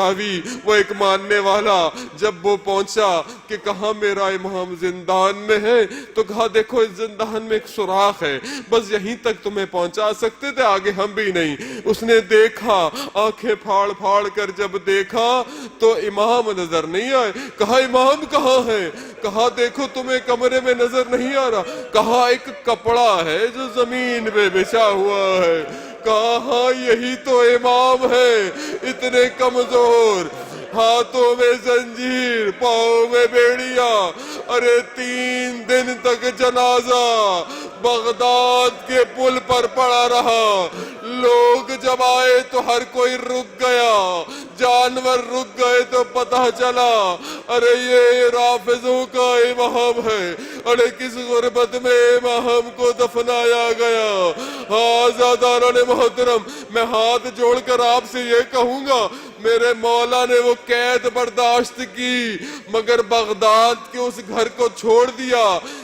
S1: وہ ایک ماننے والا جب وہ پہنچا کہ کہاں میرا امام زندان میں ہے, تو کہا دیکھو اس زندان میں ایک سوراخ ہے, بس یہیں تک تمہیں پہنچا سکتے تھے, آگے ہم بھی نہیں. اس نے دیکھا, آنکھیں پھاڑ پھاڑ کر جب دیکھا تو امام نظر نہیں آئے. کہا امام کہاں ہے؟ کہا دیکھو تمہیں کمرے میں نظر نہیں آ رہا. کہا ایک کپڑا ہے جو زمین پہ بچھا ہوا ہے. کہا یہی تو امام ہے, اتنے کمزور, ہاتھوں میں زنجیر, پاؤں میں بیڑیا. ارے 3 دن تک جنازہ بغداد کے پل پر پڑا رہا. لوگ جب آئے تو ہر کوئی رک گیا, جانور رک گئے تو پتہ چلا ارے یہ رافضوں کا امام ہے. ارے کس غربت میں امام کو دفنایا گیا. آزاداران محترم, میں ہاتھ جوڑ کر آپ سے یہ کہوں گا, میرے مولا نے وہ قید برداشت کی, مگر بغداد کے اس گھر کو چھوڑ دیا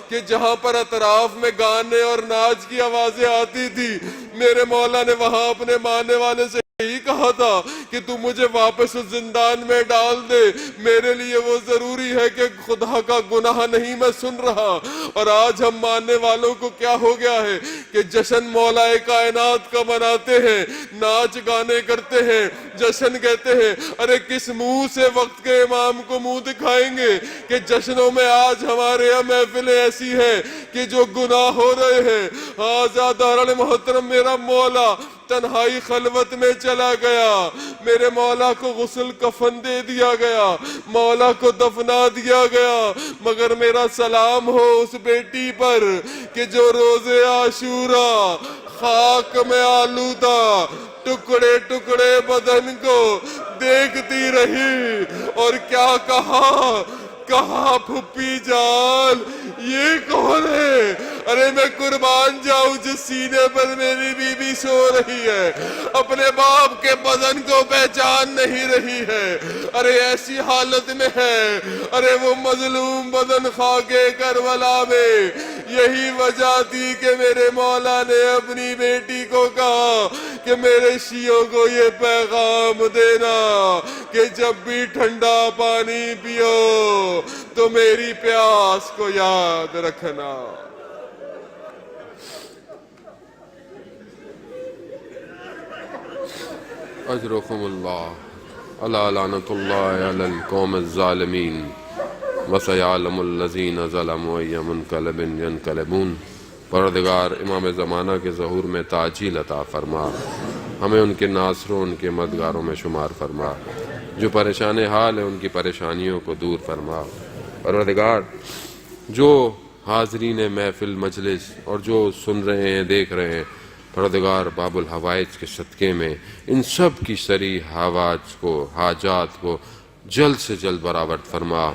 S1: کہ جہاں پر اطراف میں گانے اور ناچ کی آوازیں آتی تھی. میرے مولا نے وہاں اپنے ماننے والے سے یہی کہا تھا کہ تو مجھے واپس اس زندان میں ڈال دے, میرے لیے وہ ضروری ہے کہ خدا کا گناہ نہیں میں سن رہا. اور آج ہم ماننے والوں کو کیا ہو گیا ہے کہ جشن مولا کائنات کا مناتے ہیں, ناچ گانے کرتے ہیں, جشن کہتے ہیں. ارے کس منہ سے وقت کے امام کو منہ دکھائیں گے کہ جشنوں میں آج ہمارے یہاں محفلیں ایسی ہیں کہ جو گناہ ہو رہے ہیں. آزاداران محترم, میرا مولا تنہائی خلوت میں چلا گیا, میرے مولا کو غسل کفن دے دیا گیا, مولا کو دفنا دیا گیا. مگر میرا سلام ہو اس بیٹی پر کہ جو روز عاشورہ خاک میں آلودہ ٹکڑے ٹکڑے بدن کو دیکھتی رہی اور کیا کہا پھپھی جان یہ کون ہے؟ ارے میں قربان جاؤں جس سینے پر میری بی بی سو رہی ہے, اپنے باپ کے بدن کو پہچان نہیں رہی ہے. ارے ایسی حالت میں ہے, ارے وہ مظلوم بدن خاک کربلا میں. یہی وجہ تھی کہ میرے مولا نے اپنی بیٹی کو کہا کہ میرے شیعوں کو یہ پیغام دینا کہ جب بھی ٹھنڈا پانی پیو تو میری پیاس کو یاد رکھنا. اجرکم اللہ الا لعنت اللہ علی القوم الظالمین وسیعلم الذین ظلموا ای منقلب ینقلبون. پروردگار امام زمانہ کے ظہور میں تعجیل عطا فرما, ہمیں ان کے ناصروں ان کے مددگاروں میں شمار فرما. جو پریشان حال ہیں ان کی پریشانیوں کو دور فرما۔ پروردگار جو حاضرین محفل مجلس اور جو سن رہے ہیں دیکھ رہے ہیں، پروردگار باب الحوائج کے صدقے میں ان سب کی سری حاجات کو جلد سے جلد برآورد فرما۔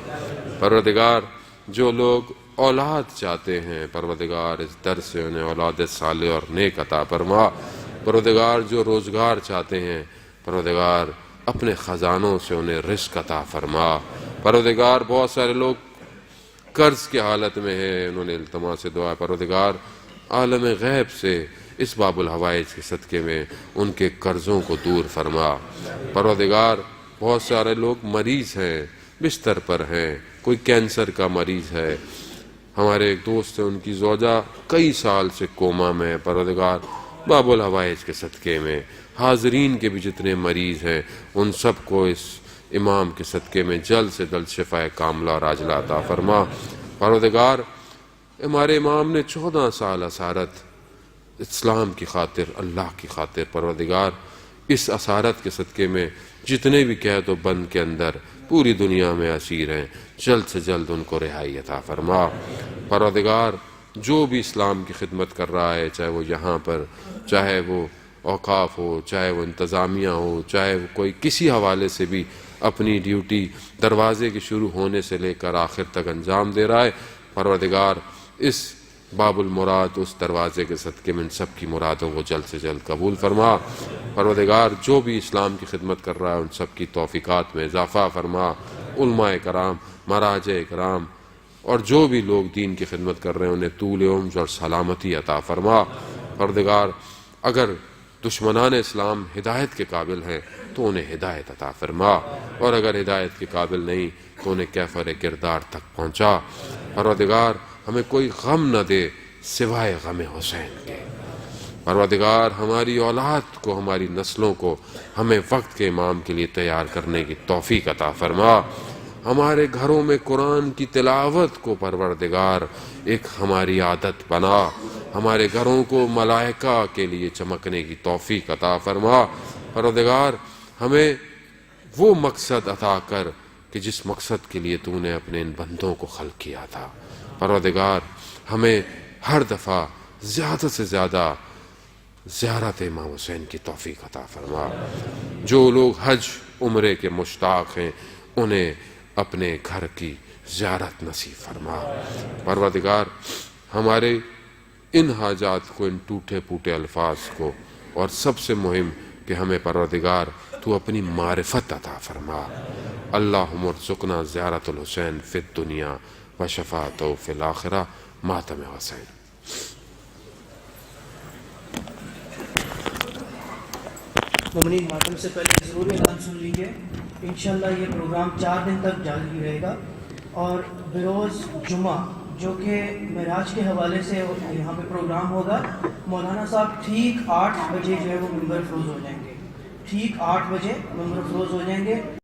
S1: پروردگار جو لوگ اولاد چاہتے ہیں، پروردگار اس در سے انہیں اولاد صالح اور نیک عطا فرما۔ پروردگار جو روزگار چاہتے ہیں، پروردگار اپنے خزانوں سے انہیں رزق عطا فرما۔ پروردگار بہت سارے لوگ قرض کی حالت میں ہیں، انہوں نے التماس سے دعا، پروردگار عالم غیب سے اس باب الحوائج کے صدقے میں ان کے قرضوں کو دور فرما۔ پروردگار بہت سارے لوگ مریض ہیں، بستر پر ہیں، کوئی کینسر کا مریض ہے، ہمارے ایک دوست ہیں ان کی زوجہ کئی سال سے کوما میں ہے، پروردگار باب الحوائج کے صدقے میں حاضرین کے بھی جتنے مریض ہیں ان سب کو اس امام کے صدقے میں جلد سے جلد شفاء کاملہ اور عاجلہ عطا فرما۔ پروردگار ہمارے امام نے 14 سال اسارت اسلام کی خاطر، اللہ کی خاطر، پروردگار اس اسارت کے صدقے میں جتنے بھی قید و بند کے اندر پوری دنیا میں اسیر ہیں، جلد سے جلد ان کو رہائی عطا فرما۔ پروردگار جو بھی اسلام کی خدمت کر رہا ہے، چاہے وہ یہاں پر، چاہے وہ اوقاف ہو، چاہے وہ انتظامیہ ہو، چاہے وہ کوئی کسی حوالے سے بھی اپنی ڈیوٹی دروازے کے شروع ہونے سے لے کر آخر تک انجام دے رہا ہے، پروردگار اس باب المراد اس دروازے کے صدقے میں ان سب کی مرادوں کو جلد سے جلد قبول فرما۔ پروردگار جو بھی اسلام کی خدمت کر رہا ہے ان سب کی توفیقات میں اضافہ فرما۔ علماء کرام، مراجع کرام اور جو بھی لوگ دین کی خدمت کر رہے ہیں انہیں طول عمر اور سلامتی عطا فرما۔ پروردگار اگر دشمنان اسلام ہدایت کے قابل ہیں تو انہیں ہدایت عطا فرما، اور اگر ہدایت کے قابل نہیں تو انہیں کیفر کردار تک پہنچا۔ پروردگار ہمیں کوئی غم نہ دے سوائے غم حسین کے۔ پروردگار ہماری اولاد کو، ہماری نسلوں کو ہمیں وقت کے امام کے لیے تیار کرنے کی توفیق عطا فرما۔ ہمارے گھروں میں قرآن کی تلاوت کو پروردگار ایک ہماری عادت بنا۔ ہمارے گھروں کو ملائکہ کے لیے چمکنے کی توفیق عطا فرما۔ پروردگار ہمیں وہ مقصد عطا کر کہ جس مقصد کے لیے تو نے اپنے ان بندوں کو خلق کیا تھا۔ پروردگار ہمیں ہر دفعہ زیادہ سے زیادہ زیارت امام حسین کی توفیق عطا فرما۔ جو لوگ حج عمرے کے مشتاق ہیں انہیں اپنے گھر کی زیارت نصیب فرما۔ پروردگار ہمارے ان حاجات کو، ان ٹوٹے پوٹے الفاظ کو، اور سب سے مہم کہ ہمیں پروردگار تو اپنی معرفت عطا فرما۔ اللہم ارزقنا زیارت الحسین فی الدنیا و شفاعتہ فی الآخرہ۔ ماتم حسین۔
S2: مومنین، ماتم سے پہلے ضروری اعلان سن لیجیے۔ انشاءاللہ یہ پروگرام 4 دن تک جاری رہے گا، اور بروز جمعہ جو کہ معراج کے حوالے سے یہاں پہ پروگرام ہوگا، مولانا صاحب ٹھیک 8 بجے جو ہے وہ ممبر فروز ہو جائیں گے، ٹھیک 8 بجے ممبر فروز ہو جائیں گے۔